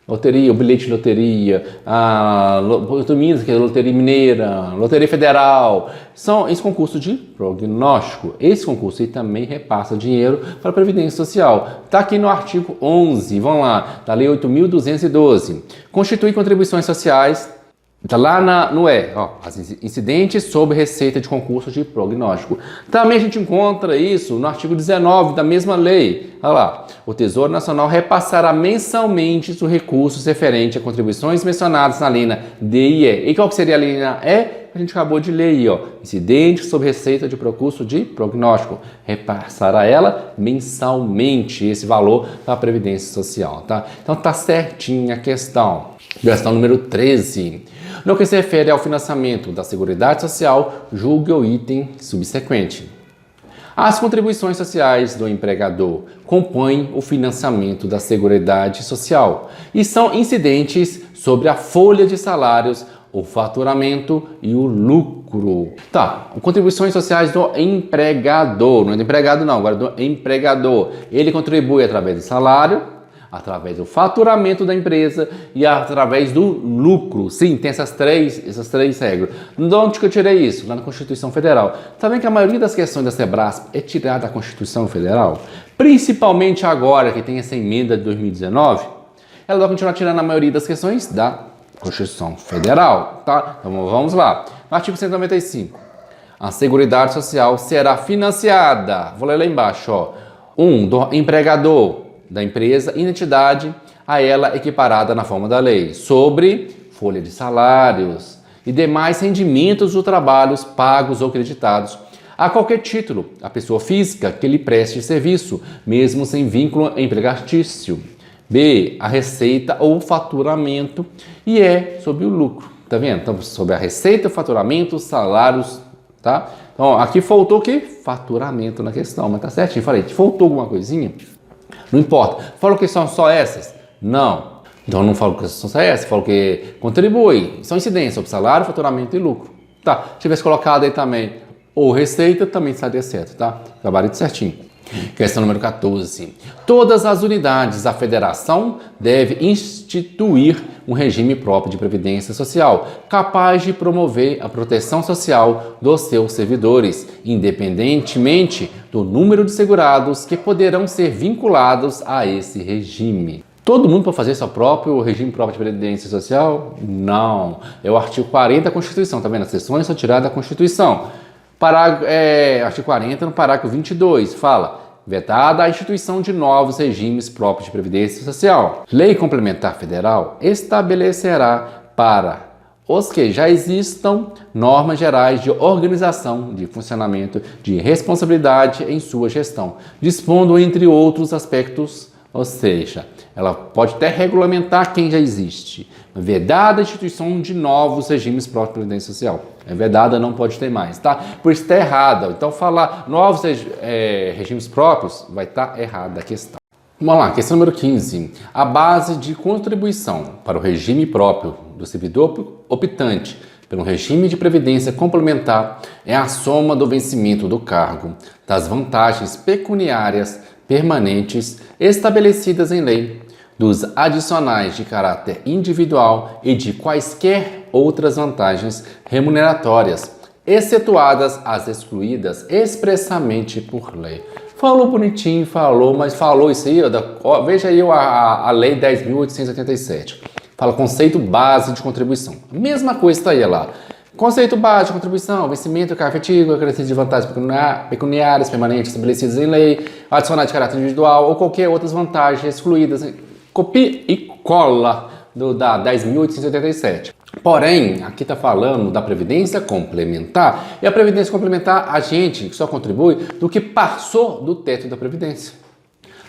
o bilhete de loteria, a loteria mineira, loteria federal, são esse concurso de prognóstico. Esse concurso aí também repassa dinheiro para a Previdência Social. Está aqui no artigo 11, vamos lá, da Lei 8.212. Constitui contribuições sociais. Está lá no as incidentes sobre receita de concurso de prognóstico. Também a gente encontra isso no artigo 19 da mesma lei. Olha lá, o Tesouro Nacional repassará mensalmente os recursos referentes a contribuições mencionadas na linha D e E. E qual que seria a linha E? A gente acabou de ler aí, incidente sobre receita de concurso de prognóstico. Repassará ela mensalmente esse valor para a Previdência Social, tá? Então tá certinha a questão. Questão número 13. No que se refere ao financiamento da Seguridade Social, julgue o item subsequente. As contribuições sociais do empregador compõem o financiamento da Seguridade Social e são incidentes sobre a folha de salários, o faturamento e o lucro. Tá, contribuições sociais do empregador, não é do empregado não, agora do empregador. Ele contribui através do salário, através do faturamento da empresa e através do lucro. Sim, tem essas três regras. De onde que eu tirei isso? Lá na Constituição Federal. Tá vendo que a maioria das questões da Sebrasp é tirada da Constituição Federal? Principalmente agora que tem essa emenda de 2019, ela vai continuar tirando a maioria das questões da Constituição Federal, tá? Então vamos lá. No artigo 195. A Seguridade Social será financiada, vou ler lá embaixo, do empregador da empresa e entidade a ela equiparada na forma da lei, sobre folha de salários e demais rendimentos ou trabalhos pagos ou creditados a qualquer título a pessoa física que lhe preste serviço, mesmo sem vínculo empregatício. B, a receita ou faturamento e sobre o lucro, tá vendo? Então, sobre a receita, faturamento, salários, tá? Então, aqui faltou o quê? Faturamento na questão, mas tá certinho, falei, faltou alguma coisinha? Não importa. Falo que são só essas? Não. Então, não falo que são só essas, falo que contribui, são incidências sobre salário, faturamento e lucro. Tá, se tivesse colocado aí também ou receita, também estaria certo, tá? Gabarito certinho. Questão número 14. Todas as unidades da federação devem instituir um regime próprio de previdência social, capaz de promover a proteção social dos seus servidores, independentemente do número de segurados que poderão ser vinculados a esse regime. Todo mundo pode fazer seu próprio regime próprio de previdência social? Não. É o artigo 40 da Constituição, tá vendo? As seções são tiradas da Constituição. Artigo 40, no parágrafo 22, fala: vetada a instituição de novos regimes próprios de previdência social. Lei complementar federal estabelecerá para os que já existam normas gerais de organização, de funcionamento, de responsabilidade em sua gestão, dispondo entre outros aspectos. Ou seja, ela pode até regulamentar quem já existe. Vedada a instituição de novos regimes próprios de previdência social. É vedada, não pode ter mais, tá? Por isso está errada. Então, falar novos regimes próprios vai estar errada a questão. Vamos lá, questão número 15. A base de contribuição para o regime próprio do servidor optante pelo regime de previdência complementar é a soma do vencimento do cargo, das vantagens pecuniárias permanentes estabelecidas em lei, dos adicionais de caráter individual e de quaisquer outras vantagens remuneratórias, excetuadas as excluídas expressamente por lei. Falou bonitinho, falou, mas falou isso aí, veja aí a Lei 10.887. Fala conceito base de contribuição. Mesma coisa está aí lá. Conceito base de contribuição, vencimento, cargo efetivo, acrescente de vantagens pecuniárias permanentes estabelecidas em lei, adicionais de caráter individual ou qualquer outras vantagens excluídas. Copia e cola da 10.887. Porém, aqui está falando da previdência complementar. E a previdência complementar, a gente só contribui do que passou do teto da previdência.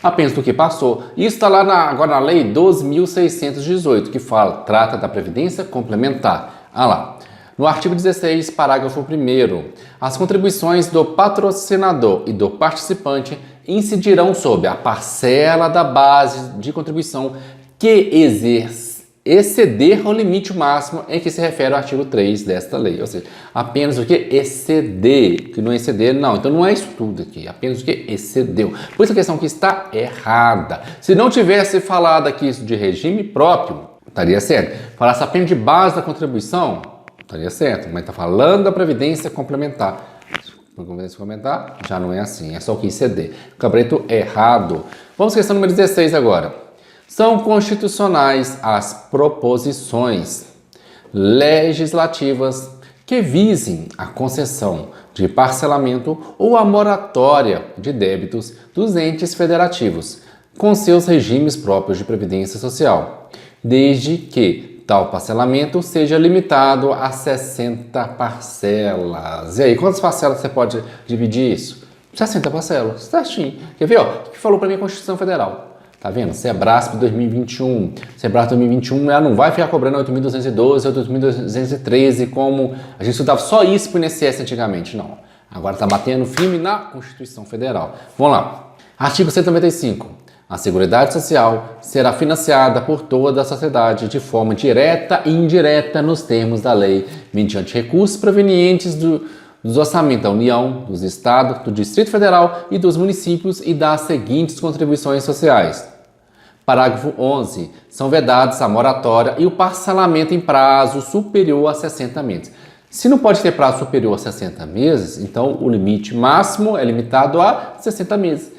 Apenas do que passou. Isso está lá agora na Lei 12.618, que trata da previdência complementar. Ah lá. No artigo 16, parágrafo 1º, as contribuições do patrocinador e do participante incidirão sobre a parcela da base de contribuição que exceder o limite máximo em que se refere o artigo 3 desta lei. Ou seja, apenas o que exceder, que não exceder, não. Então não é isso tudo aqui, apenas o que excedeu. Por isso a questão aqui está errada. Se não tivesse falado aqui isso de regime próprio, estaria certo. Falasse apenas de base da contribuição, estaria certo. Mas está falando da previdência complementar. Previdência complementar já não é assim, é só o que exceder. Cabreto errado. Vamos à questão número 16 agora. São constitucionais as proposições legislativas que visem a concessão de parcelamento ou a moratória de débitos dos entes federativos, com seus regimes próprios de previdência social, desde que tal parcelamento seja limitado a 60 parcelas. E aí, quantas parcelas você pode dividir isso? 60 parcelas, certinho. Quer ver, ó? O que falou para mim a Constituição Federal? Tá vendo? Sebrasp 2021. Sebrasp 2021, ela não vai ficar cobrando 8.212 ou 8.213 como a gente estudava só isso pro INSS antigamente, não. Agora tá batendo firme na Constituição Federal. Vamos lá. Artigo 195. A Seguridade Social será financiada por toda a sociedade de forma direta e indireta nos termos da lei, mediante recursos provenientes dos orçamentos da União, dos Estados, do Distrito Federal e dos municípios e das seguintes contribuições sociais. Parágrafo 11. São vedados a moratória e o parcelamento em prazo superior a 60 meses. Se não pode ter prazo superior a 60 meses, então o limite máximo é limitado a 60 meses.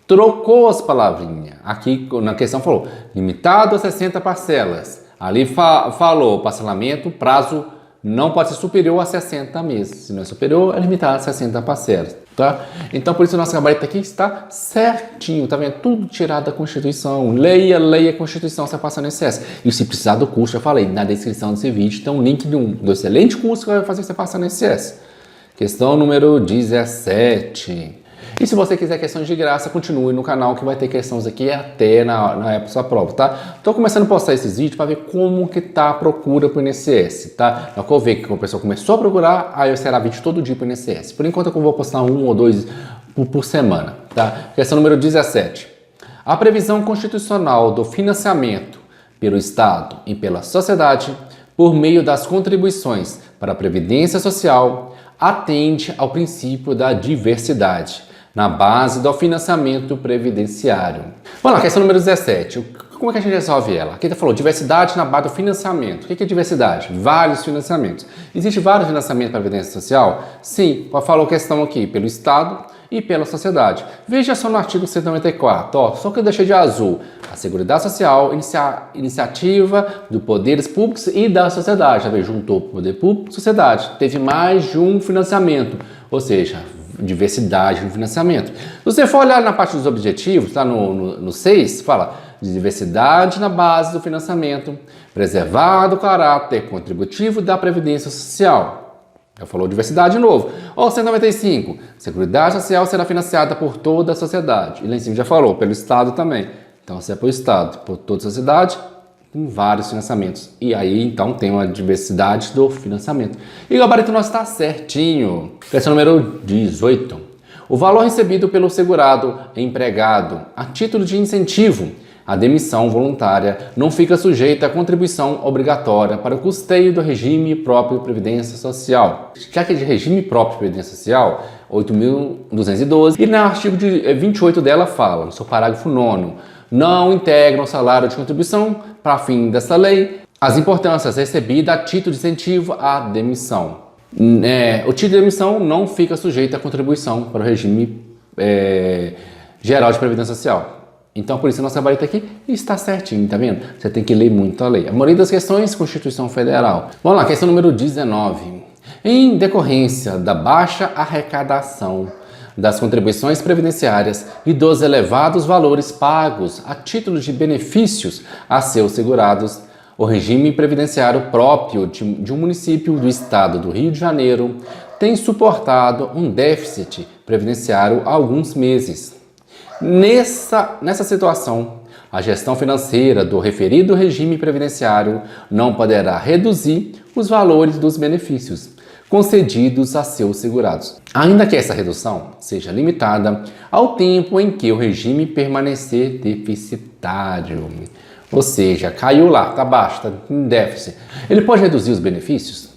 Trocou as palavrinhas. Aqui na questão falou limitado a 60 parcelas. Ali falou parcelamento, prazo não pode ser superior a 60 meses. Se não é superior, é limitado a 60 parcelas, tá? Então, por isso, o nosso gabarito aqui está certinho, tá vendo? Tudo tirado da Constituição. Leia a Constituição, você passa no INSS. E se precisar do curso, eu falei, na descrição desse vídeo tem um link do excelente curso que vai fazer você passar no INSS. Questão número 17. E se você quiser questões de graça, continue no canal que vai ter questões aqui até na época da sua prova, tá? Tô começando a postar esses vídeos para ver como que tá a procura pro INSS, tá? Na qual eu ver que a pessoa começou a procurar, aí será vídeo todo dia pro INSS. Por enquanto eu vou postar 1 ou 2 por semana, tá? Questão número 17. A previsão constitucional do financiamento pelo Estado e pela sociedade por meio das contribuições para a Previdência Social atende ao princípio da diversidade na base do financiamento previdenciário. Vamos lá, questão número 17. Como é que a gente resolve ela? Aqui ele falou diversidade na base do financiamento. O que é diversidade? Vários financiamentos. Existe vários financiamentos para a Previdência Social? Sim, falou a questão aqui pelo Estado e pela sociedade. Veja só no artigo 194, ó, só que eu deixei de azul. A Seguridade Social, iniciativa dos poderes públicos e da sociedade. Já veio, juntou poder público e sociedade. Teve mais de um financiamento, ou seja, diversidade no financiamento. Se você for olhar na parte dos objetivos, lá no 6, fala de diversidade na base do financiamento, preservar o caráter contributivo da Previdência Social. Já falou diversidade de novo. Ó, 195, Seguridade Social será financiada por toda a sociedade. E lá em cima já falou, pelo Estado também. Então, se é pelo Estado, por toda a sociedade, tem vários financiamentos. E aí, então, tem uma diversidade do financiamento. E o gabarito nosso está certinho. Questão número 18. O valor recebido pelo segurado empregado a título de incentivo à demissão voluntária não fica sujeita à contribuição obrigatória para o custeio do regime próprio de Previdência Social. Já que é de regime próprio de Previdência Social, 8.212, e no artigo 28 dela fala, no seu parágrafo 9º, não integram o salário de contribuição para fim dessa lei as importâncias recebidas a título de incentivo à demissão. O título de demissão não fica sujeito à contribuição para o regime geral de Previdência Social. Então, por isso, a nossa vareta aqui está certinho, tá vendo? Você tem que ler muito a lei. A maioria das questões, Constituição Federal. Vamos lá, questão número 19. Em decorrência da baixa arrecadação das contribuições previdenciárias e dos elevados valores pagos a título de benefícios a seus segurados, o regime previdenciário próprio de um município do estado do Rio de Janeiro tem suportado um déficit previdenciário há alguns meses. Nessa situação, a gestão financeira do referido regime previdenciário não poderá reduzir os valores dos benefícios concedidos a seus segurados, ainda que essa redução seja limitada ao tempo em que o regime permanecer deficitário. Ou seja, caiu lá, está baixo, está em déficit. Ele pode reduzir os benefícios?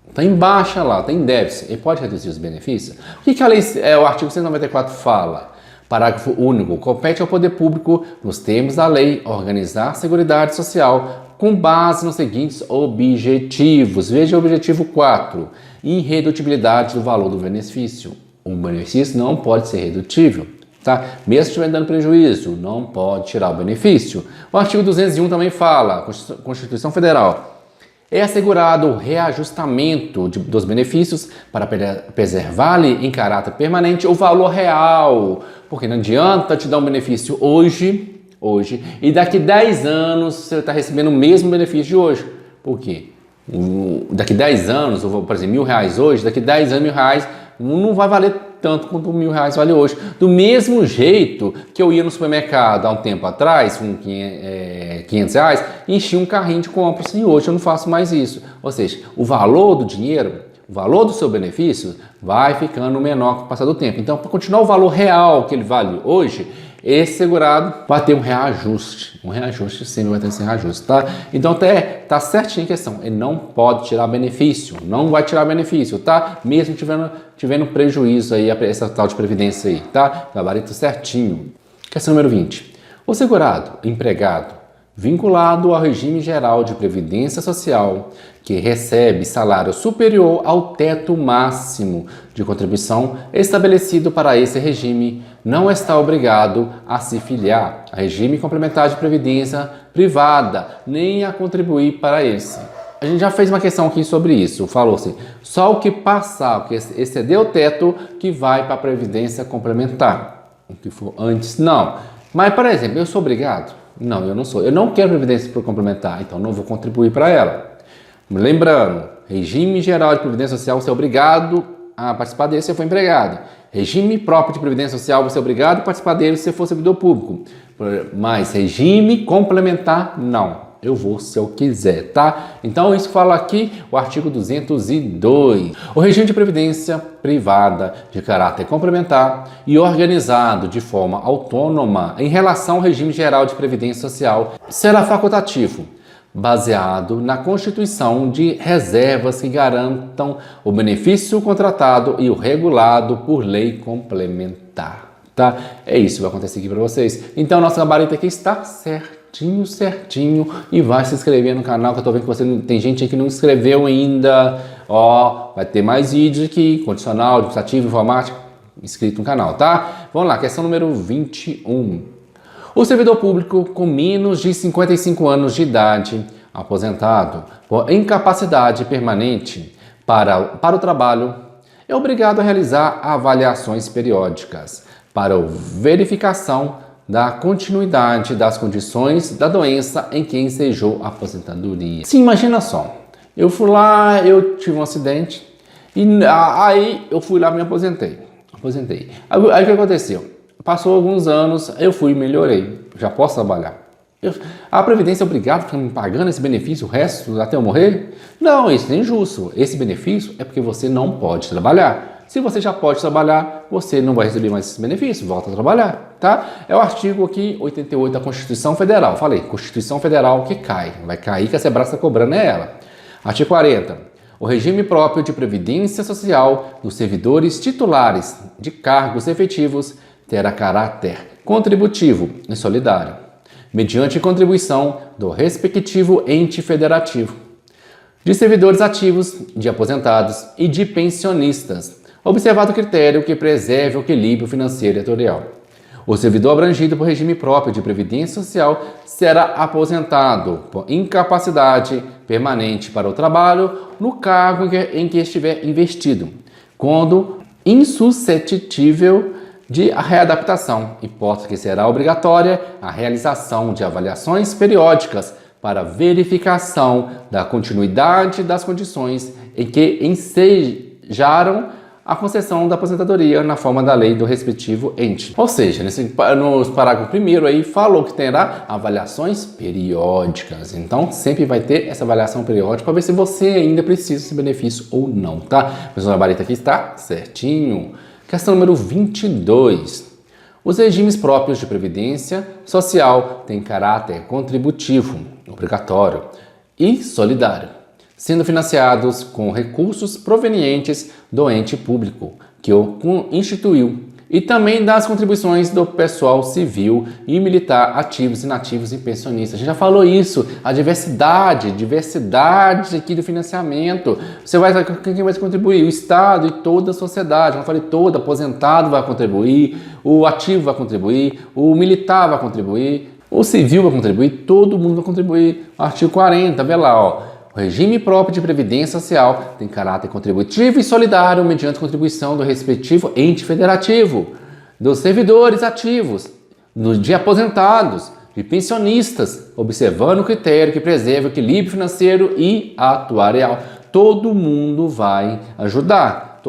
Está em baixa lá, está em déficit. Ele pode reduzir os benefícios? O que a lei, o artigo 194 fala? Parágrafo único. Compete ao poder público, nos termos da lei, organizar a Seguridade Social com base nos seguintes objetivos. Veja o objetivo 4. Irredutibilidade do valor do benefício. O benefício não pode ser redutível. Tá? Mesmo se estiver dando prejuízo, não pode tirar o benefício. O artigo 201 também fala, Constituição Federal, é assegurado o reajustamento dos benefícios para preservar-lhe em caráter permanente o valor real, porque não adianta te dar um benefício hoje e daqui 10 anos você está recebendo o mesmo benefício de hoje. Por quê? Daqui 10 anos, por exemplo, R$1.000 hoje, daqui 10 anos R$1.000 não vai valer tanto quanto R$1.000 vale hoje. Do mesmo jeito que eu ia no supermercado há um tempo atrás, com R$500, enchia um carrinho de compras e hoje eu não faço mais isso. Ou seja, o valor do dinheiro, o valor do seu benefício vai ficando menor com o passar do tempo. Então, para continuar o valor real que ele vale hoje, esse segurado vai ter um reajuste. Um reajuste sempre vai ter esse reajuste, tá? Então tá certinho a questão. Ele não pode tirar benefício, não vai tirar benefício, tá? Mesmo tiverem prejuízo aí, essa tal de previdência aí, tá? Gabarito certinho. Questão número 20. O segurado, empregado, vinculado ao regime geral de previdência social, que recebe salário superior ao teto máximo de contribuição estabelecido para esse regime, não está obrigado a se filiar a regime complementar de previdência privada, nem a contribuir para esse. A gente já fez uma questão aqui sobre isso, falou assim, só o que passar, o que exceder o teto, que vai para a previdência complementar. O que for antes, não. Mas, por exemplo, eu sou obrigado? Não, eu não sou. Eu não quero previdência complementar, então não vou contribuir para ela. Lembrando, regime geral de previdência social, você é obrigado a participar dele se você for empregado. Regime próprio de previdência social, você é obrigado a participar dele se você for servidor público. Mas regime complementar, não. Eu vou se eu quiser, tá? Então, isso fala aqui o artigo 202. O regime de previdência privada de caráter complementar e organizado de forma autônoma em relação ao regime geral de previdência social será facultativo, baseado na constituição de reservas que garantam o benefício contratado e o regulado por lei complementar, tá? É isso que vai acontecer aqui para vocês. Então, nossa gabarita aqui está certo. certinho e vai se inscrever no canal, que eu tô vendo que você tem gente aí que não inscreveu ainda. Ó, vai ter mais vídeos aqui, condicional, administrativo, informática, inscrito no canal, tá? Vamos lá, questão número 21. O servidor público com menos de 55 anos de idade, aposentado por incapacidade permanente para o trabalho, é obrigado a realizar avaliações periódicas para verificação da continuidade das condições da doença em que ensejou a aposentadoria. Sim, imagina só, eu fui lá, eu tive um acidente e aí eu fui lá e me aposentei. Aí o que aconteceu? Passou alguns anos, eu fui e melhorei, já posso trabalhar. A Previdência é obrigada a ficar me pagando esse benefício o resto até eu morrer? Não, isso é injusto. Esse benefício é porque você não pode trabalhar. Se você já pode trabalhar, você não vai receber mais esse benefício, volta a trabalhar, tá? É o artigo aqui 88 da Constituição Federal. Falei, Constituição Federal que cai. Vai cair que a Sebrasp está cobrando é ela. Artigo 40. O regime próprio de previdência social dos servidores titulares de cargos efetivos terá caráter contributivo e solidário, mediante contribuição do respectivo ente federativo, de servidores ativos, de aposentados e de pensionistas, observado o critério que preserve o equilíbrio financeiro e territorial. O servidor abrangido por regime próprio de previdência social será aposentado por incapacidade permanente para o trabalho no cargo em que estiver investido, quando insuscetível de readaptação, hipótese que será obrigatória a realização de avaliações periódicas para verificação da continuidade das condições em que ensejaram a concessão da aposentadoria na forma da lei do respectivo ente. Ou seja, no parágrafo primeiro aí falou que terá avaliações periódicas. Então sempre vai ter essa avaliação periódica para ver se você ainda precisa desse benefício ou não, tá? Mas o gabarito aqui está certinho. Questão número 22. Os regimes próprios de previdência social têm caráter contributivo, obrigatório e solidário, sendo financiados com recursos provenientes do ente público que o instituiu e também das contribuições do pessoal civil e militar, ativos, inativos e pensionistas. A gente já falou isso, a diversidade aqui do financiamento. Quem vai contribuir? O Estado e toda a sociedade. Eu falei toda, aposentado vai contribuir, o ativo vai contribuir, o militar vai contribuir, o civil vai contribuir, todo mundo vai contribuir. Artigo 40, vê lá, ó. O regime próprio de previdência social tem caráter contributivo e solidário mediante contribuição do respectivo ente federativo, dos servidores ativos, de aposentados, de pensionistas, observando o critério que preserva o equilíbrio financeiro e atuarial. Todo mundo vai ajudar,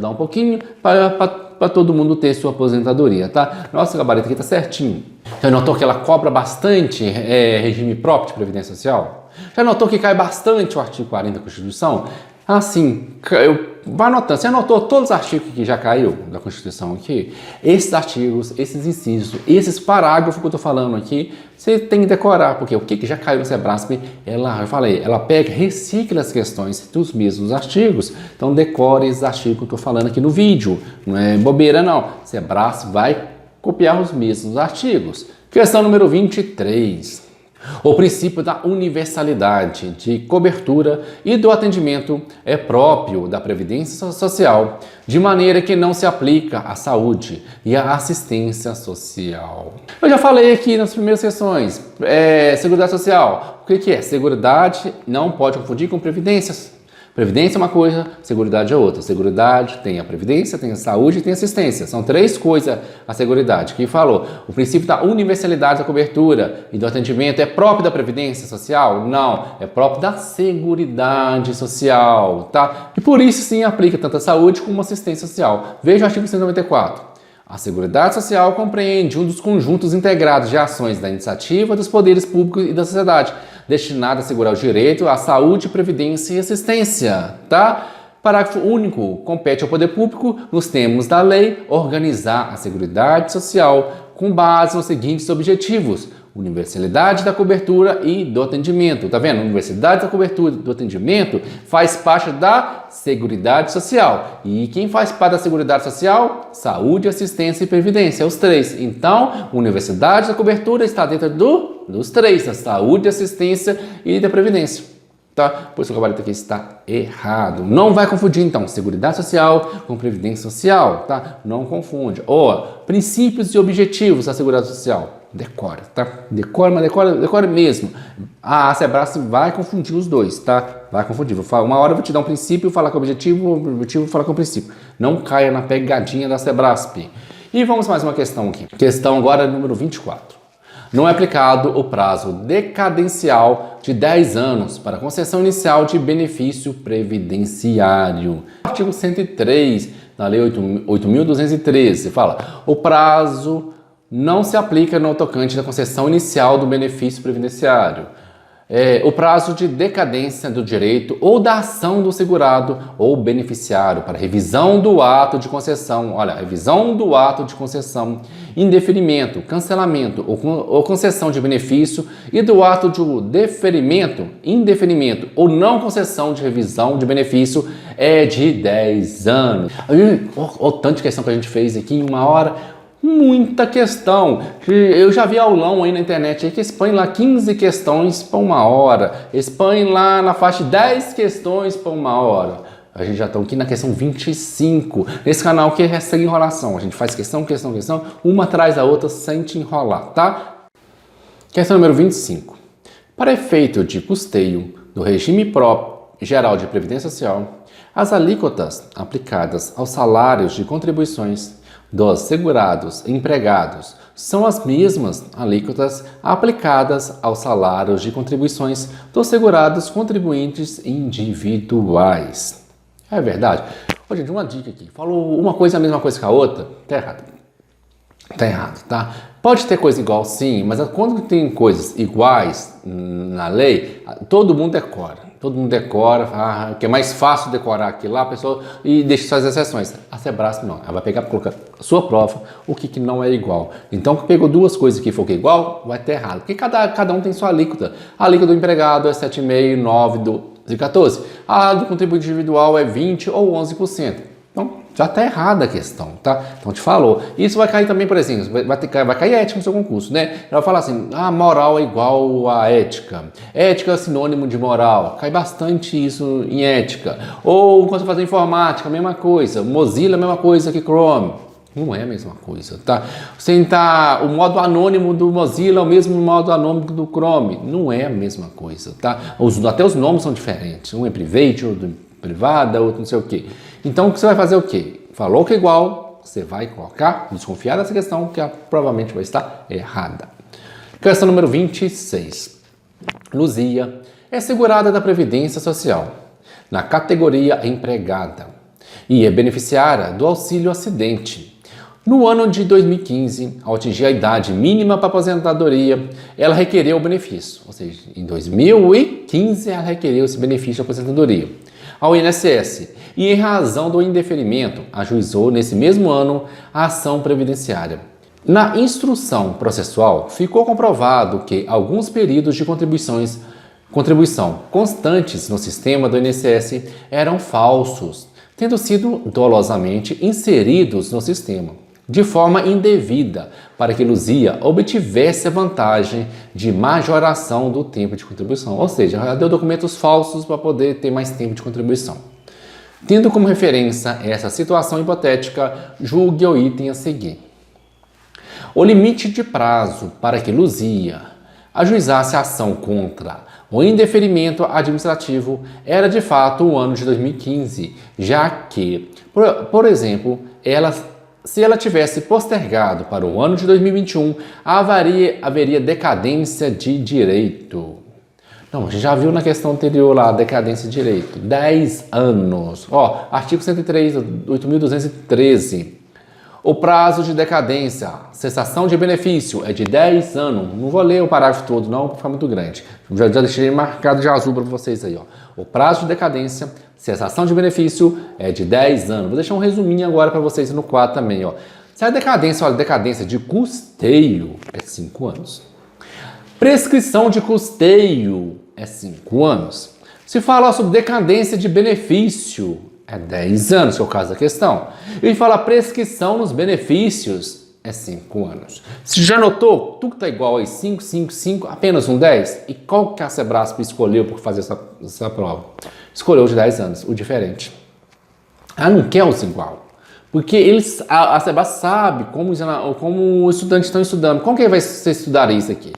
um pouquinho para todo mundo ter sua aposentadoria, tá? Nossa, gabarito aqui tá certinho. Já notou que ela cobra bastante regime próprio de previdência social? Já notou que cai bastante o artigo 40 da Constituição? Assim, vai anotando. Você anotou todos os artigos que já caiu da Constituição aqui? Esses artigos, esses incisos, esses parágrafos que eu tô falando aqui, você tem que decorar, porque o que já caiu no Sebrasp, ela pega, recicla as questões dos mesmos artigos. Então decore esses artigos que eu tô falando aqui no vídeo. Não é bobeira não. Sebrasp vai copiar os mesmos artigos. Questão número 23. O princípio da universalidade de cobertura e do atendimento é próprio da Previdência Social, de maneira que não se aplica à saúde e à assistência social. Eu já falei aqui nas primeiras sessões, Seguridade Social. O que é? Seguridade não pode confundir com previdências. Previdência é uma coisa, Seguridade é outra. Seguridade tem a Previdência, tem a Saúde e tem a Assistência. São três coisas a Seguridade. Quem falou? O princípio da universalidade da cobertura e do atendimento é próprio da Previdência Social? Não, é próprio da Seguridade Social, tá? E por isso sim aplica tanto a saúde como a assistência social. Veja o artigo 194. A Seguridade Social compreende um dos conjuntos integrados de ações da iniciativa dos poderes públicos e da sociedade, destinado a assegurar o direito à saúde, previdência e assistência, tá? Parágrafo único. Compete ao poder público, nos termos da lei, organizar a Seguridade Social com base nos seguintes objetivos: universalidade da cobertura e do atendimento. Tá vendo? Universalidade da cobertura e do atendimento faz parte da Seguridade Social. E quem faz parte da Seguridade Social? Saúde, assistência e previdência, os três. Então, universalidade da cobertura está dentro do dos três, da saúde, assistência e da previdência. Tá? Por isso o gabarito aqui está errado. Não vai confundir, então, Seguridade Social com Previdência Social, tá? Não confunde. Ou princípios e objetivos da Seguridade Social. Decora, tá? Decora mesmo. A Sebrasp vai confundir os dois, tá? Vai confundir. Uma hora eu vou te dar um princípio, falar com o objetivo, falar com o princípio. Não caia na pegadinha da Sebrasp. E vamos mais uma questão aqui. Questão agora número 24. Não é aplicado o prazo decadencial de 10 anos para concessão inicial de benefício previdenciário. Artigo 103 da Lei 8.213 fala: o prazo não se aplica no tocante da concessão inicial do benefício previdenciário. O prazo de decadência do direito ou da ação do segurado ou beneficiário para revisão do ato de concessão, revisão do ato de concessão, indeferimento, cancelamento ou concessão de benefício e do ato de deferimento, indeferimento ou não concessão de revisão de benefício é de 10 anos. O tanto de questão que a gente fez aqui em uma hora. Muita questão. Eu já vi aulão aí na internet aí que expõe lá 15 questões para uma hora. Expõe lá na faixa 10 questões para uma hora. A gente já está aqui na questão 25. Nesse canal que é sem enrolação. A gente faz questão, uma atrás da outra sem te enrolar, tá? Questão número 25. Para efeito de custeio do regime próprio geral de Previdência Social, as alíquotas aplicadas aos salários de contribuições dos segurados empregados são as mesmas alíquotas aplicadas aos salários de contribuições dos segurados contribuintes individuais. É verdade? Ô, gente, uma dica aqui. Falou uma coisa a mesma coisa que a outra? Tá errado. Tá errado, tá? Pode ter coisa igual sim, mas quando tem coisas iguais na lei, todo mundo decora. Todo mundo decora, que é mais fácil decorar aqui lá, a pessoa, e deixa só as exceções. A Sebrasp não, ela vai pegar para colocar a sua prova o que não é igual. Então, pegou duas coisas que for que é igual, vai ter errado. Porque cada um tem sua alíquota. A alíquota do empregado é 7,5%, 9% e 14%. A do contribuinte individual é 20% ou 11%. Então, já está errada a questão, tá? Então, te falou. Isso vai cair também, por exemplo, vai cair ética no seu concurso, né? Ela vai falar assim, moral é igual a ética. Ética é sinônimo de moral. Cai bastante isso em ética. Ou quando você faz informática, a mesma coisa. Mozilla, a mesma coisa que Chrome. Não é a mesma coisa, tá? Você tentar o modo anônimo do Mozilla é o mesmo modo anônimo do Chrome. Não é a mesma coisa, tá? Até os nomes são diferentes. Um é private, outro é privada, outro não sei o quê. Então, você vai fazer o quê? Falou que é igual, você vai colocar, desconfiar dessa questão, que provavelmente vai estar errada. Questão número 26. Luzia é segurada da Previdência Social, na categoria empregada, e é beneficiária do auxílio acidente. No ano de 2015, ao atingir a idade mínima para aposentadoria, ela requereu o benefício. Ou seja, em 2015, ela requereu esse benefício de aposentadoria ao INSS e, em razão do indeferimento, ajuizou nesse mesmo ano a ação previdenciária. Na instrução processual, ficou comprovado que alguns períodos de contribuição constantes no sistema do INSS eram falsos, tendo sido dolosamente inseridos no sistema, de forma indevida, para que Luzia obtivesse a vantagem de majoração do tempo de contribuição. Ou seja, ela deu documentos falsos para poder ter mais tempo de contribuição. Tendo como referência essa situação hipotética, julgue o item a seguir. O limite de prazo para que Luzia ajuizasse a ação contra o indeferimento administrativo era de fato o ano de 2015, já que, por exemplo, se ela tivesse postergado para o ano de 2021, haveria decadência de direito. Não, a gente já viu na questão anterior lá, decadência de direito. 10 anos. Artigo 103, 8.213. O prazo de decadência, cessação de benefício, é de 10 anos. Não vou ler o parágrafo todo, não, porque fica muito grande. Já deixei marcado de azul para vocês aí. O prazo de decadência, cessação de benefício, é de 10 anos. Vou deixar um resuminho agora para vocês no quadro também. Se a decadência de custeio é 5 anos. Prescrição de custeio é 5 anos. Se falar sobre decadência de benefício, é 10 anos, que é o caso da questão. E fala prescrição nos benefícios, é 5 anos. Você já notou? Tudo está igual aí, 5, 5, 5, apenas um 10? E qual que a Sebrasp escolheu por fazer essa prova? Escolheu o de 10 anos, o diferente. Ela não quer os igual. Porque a Sebrasp sabe como os estudantes estão estudando. Como que vai você estudar isso aqui?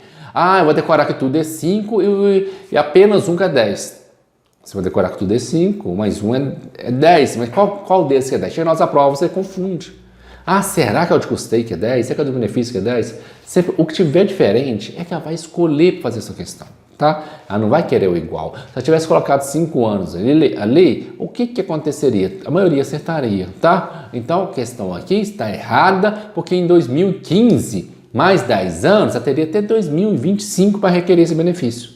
Eu vou decorar que tudo é 5 e apenas um que é 10. Você vai decorar que tudo é 5, mais um é 10. Mas qual desses que é 10? Chega na nossa prova, você confunde. Será que é o de custeio que é 10? Será que é o de benefício que é 10? O que tiver diferente é que ela vai escolher para fazer essa questão, tá? Ela não vai querer o igual. Se ela tivesse colocado 5 anos ali, o que aconteceria? A maioria acertaria, tá? Então, a questão aqui está errada, porque em 2015, mais 10 anos, ela teria até 2025 para requerer esse benefício.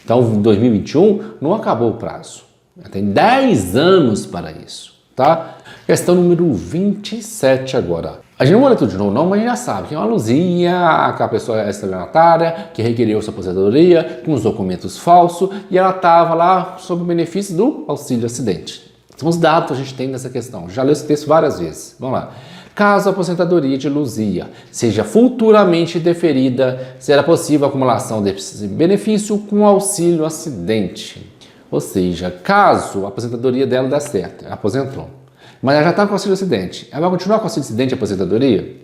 Então, em 2021, não acabou o prazo. Ela tem 10 anos para isso, tá? Questão número 27 agora. A gente não vai ler tudo de novo não, mas a gente já sabe que é uma luzinha, que a pessoa é estelionatária, que requeriu sua aposentadoria, com os documentos falsos, e ela estava lá sob o benefício do auxílio acidente. São os dados que a gente tem nessa questão. Já leu esse texto várias vezes. Vamos lá. Caso a aposentadoria de Luzia seja futuramente deferida, será possível a acumulação desse benefício com auxílio acidente. Ou seja, caso a aposentadoria dela dê certo, ela aposentou, mas ela já está com auxílio acidente, ela vai continuar com auxílio acidente e aposentadoria?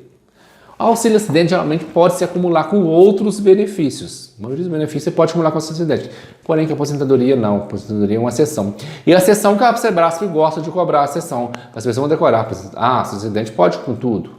O auxílio acidente geralmente pode se acumular com outros benefícios. A maioria dos benefícios você pode acumular com auxílio acidente. Porém, que a aposentadoria não. A aposentadoria é uma exceção. E a exceção que a Sebrasp gosta de cobrar a exceção. As pessoas vão decorar. Auxílio acidente pode com tudo.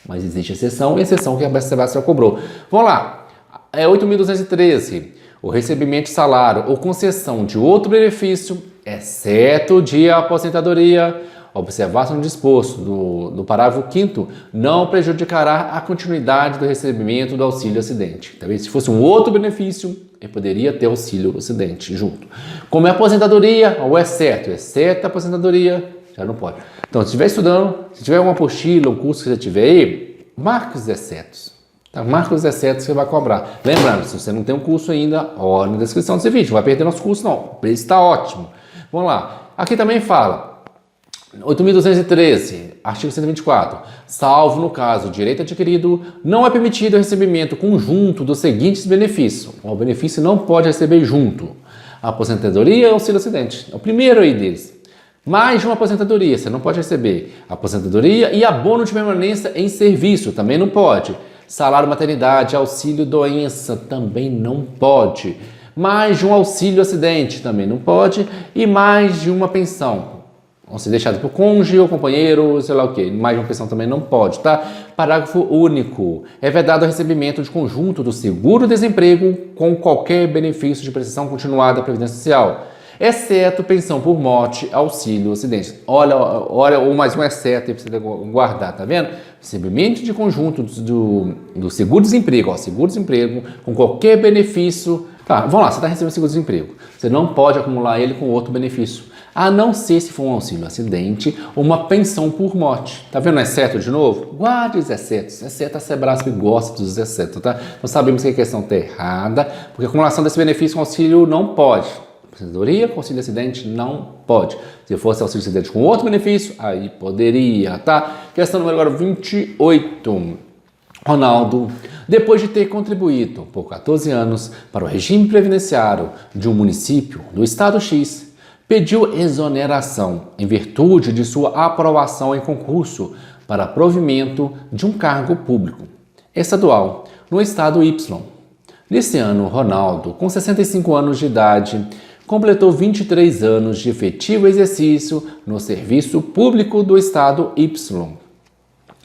Mas existe exceção e exceção que a Sebrasp já cobrou. Vamos lá. É 8.213. O recebimento de salário ou concessão de outro benefício, exceto de aposentadoria, observar-se no disposto do parágrafo 5º, não prejudicará a continuidade do recebimento do auxílio acidente. Talvez se fosse um outro benefício, ele poderia ter auxílio acidente junto. Como é aposentadoria, ou exceto a aposentadoria, já não pode. Então, se estiver estudando, se tiver uma apostila, um curso que você tiver aí, marque os excetos. Tá? Marca os excetos que você vai cobrar. Lembrando, se você não tem um curso ainda, olha na descrição desse vídeo, não vai perder nosso curso não. O preço está ótimo. Vamos lá. Aqui também fala 8.213, artigo 124. Salvo no caso direito adquirido, não é permitido o recebimento conjunto dos seguintes benefícios. O benefício não pode receber junto: a aposentadoria e auxílio acidente. É o primeiro aí deles. Mais de uma aposentadoria, você não pode receber. Aposentadoria e abono de permanência em serviço, também não pode. Salário maternidade, auxílio doença, também não pode. Mais de um auxílio acidente, também não pode. E mais de uma pensão. Vão ser deixados por cônjuge ou companheiro, sei lá o que. Mais de uma pensão também não pode, tá? Parágrafo único. É vedado o recebimento de conjunto do seguro-desemprego com qualquer benefício de prestação continuada da Previdência Social, exceto pensão por morte, auxílio acidente. Olha, ou mais um exceto aí pra você guardar, tá vendo? Recebimento de conjunto do seguro-desemprego, seguro-desemprego com qualquer benefício. Tá, vamos lá, você está recebendo seguro-desemprego. Você não pode acumular ele com outro benefício, a não ser se for um auxílio acidente ou uma pensão por morte. Tá vendo o exceto de novo? Guarde os excetos. Exceto a Sebrasp gosta dos excetos, tá? Nós sabemos que a questão está errada, porque a acumulação desse benefício com auxílio não pode. Aposentadoria com auxílio acidente não pode. Se fosse auxílio acidente com outro benefício, aí poderia, tá? Questão número agora 28. Ronaldo, depois de ter contribuído por 14 anos para o regime previdenciário de um município do estado X, pediu exoneração em virtude de sua aprovação em concurso para provimento de um cargo público estadual no estado Y. Nesse ano, Ronaldo, com 65 anos de idade, completou 23 anos de efetivo exercício no serviço público do estado Y.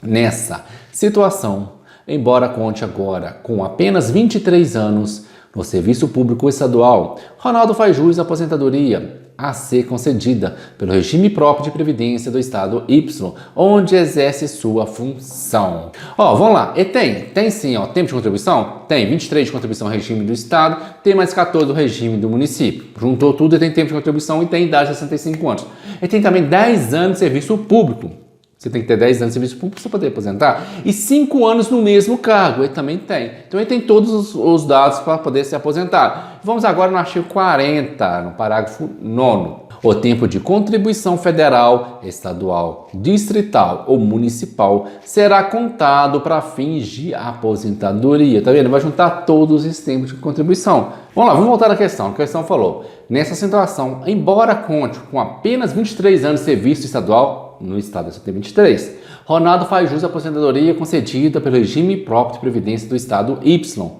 Nessa situação, embora conte agora com apenas 23 anos no serviço público estadual, Ronaldo faz jus à aposentadoria a ser concedida pelo regime próprio de previdência do estado Y, onde exerce sua função. Vamos lá, e tem sim, tempo de contribuição? Tem, 23 de contribuição ao regime do estado, tem mais 14 do regime do município. Juntou tudo e tem tempo de contribuição e tem idade de 65 anos. E tem também 10 anos de serviço público. Você tem que ter 10 anos de serviço público para poder aposentar. E 5 anos no mesmo cargo, ele também tem. Então ele tem todos os dados para poder se aposentar. Vamos agora no artigo 40, no parágrafo 9º. O tempo de contribuição federal, estadual, distrital ou municipal será contado para fins de aposentadoria. Tá vendo? Vai juntar todos os tempos de contribuição. Vamos lá, vamos voltar à questão. A questão falou, nessa situação, embora conte com apenas 23 anos de serviço estadual, no estado só tem 23, Ronaldo faz jus à aposentadoria concedida pelo regime próprio de previdência do estado Y.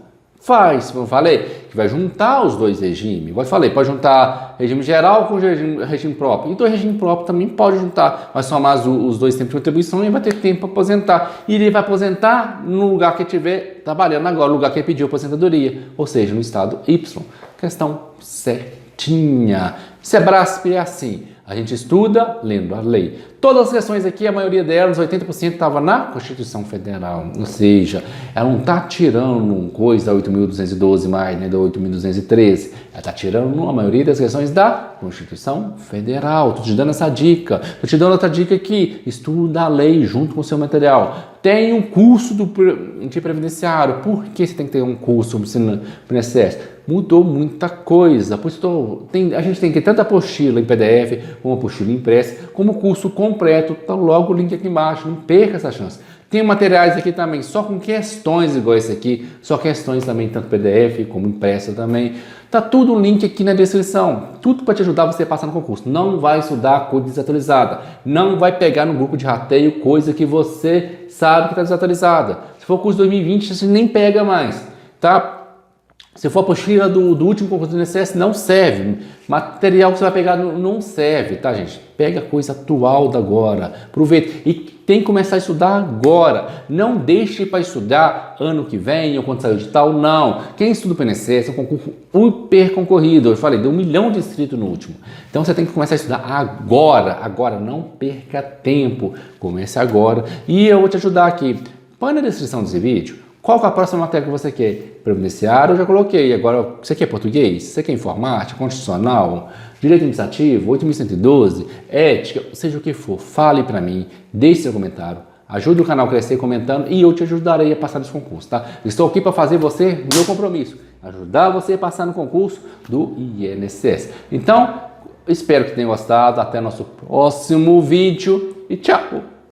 Faz, como eu falei, que vai juntar os dois regimes. Igual eu falei, pode juntar regime geral com regime próprio. Então o regime próprio também pode juntar, vai somar os dois tempos de contribuição e vai ter tempo para aposentar. E ele vai aposentar no lugar que estiver trabalhando agora, no lugar que ele pediu aposentadoria, ou seja, no estado Y. Questão certinha. Sebrasp é assim. A gente estuda lendo a lei. Todas as questões aqui, a maioria delas, 80% estava na Constituição Federal. Ou seja, ela não está tirando coisa da 8.212 mais, né, da 8.213. Ela está tirando a maioria das questões da Constituição Federal. Estou te dando essa dica. Estou te dando outra dica aqui. Estuda a lei junto com o seu material. Tem um curso de previdenciário. Por que você tem que ter um curso sobre o INSS? Mudou muita coisa. A gente tem que ter tanta apostila em PDF, como apostila impressa, como curso completo. Tá logo o link aqui embaixo. Não perca essa chance. Tem materiais aqui também, só com questões igual esse aqui, só questões também, tanto PDF como impressa também. Tá tudo o link aqui na descrição. Tudo para te ajudar você a passar no concurso. Não vai estudar coisa desatualizada. Não vai pegar no grupo de rateio coisa que você sabe que está desatualizada. Se for curso 2020, você nem pega mais, tá? Se for a apostila do último concurso do INSS, não serve. Material que você vai pegar não serve, tá, gente? Pega coisa atual da agora. Aproveita. E tem que começar a estudar agora. Não deixe para estudar ano que vem ou quando sair o edital, não. Quem estuda para o INSS é um concurso hiper concorrido. Eu falei, deu 1 milhão de inscritos no último. Então você tem que começar a estudar agora. Agora, não perca tempo. Comece agora. E eu vou te ajudar aqui. Põe na descrição desse vídeo. Qual que é a próxima matéria que você quer? Previdenciário, eu já coloquei. Agora, você quer português? Você quer informática, constitucional, direito administrativo, 8.112, ética, seja o que for, fale para mim, deixe seu comentário, ajude o canal a crescer comentando e eu te ajudarei a passar nesse concurso, tá? Estou aqui para fazer você, meu compromisso, ajudar você a passar no concurso do INSS. Então, espero que tenha gostado, até nosso próximo vídeo e tchau!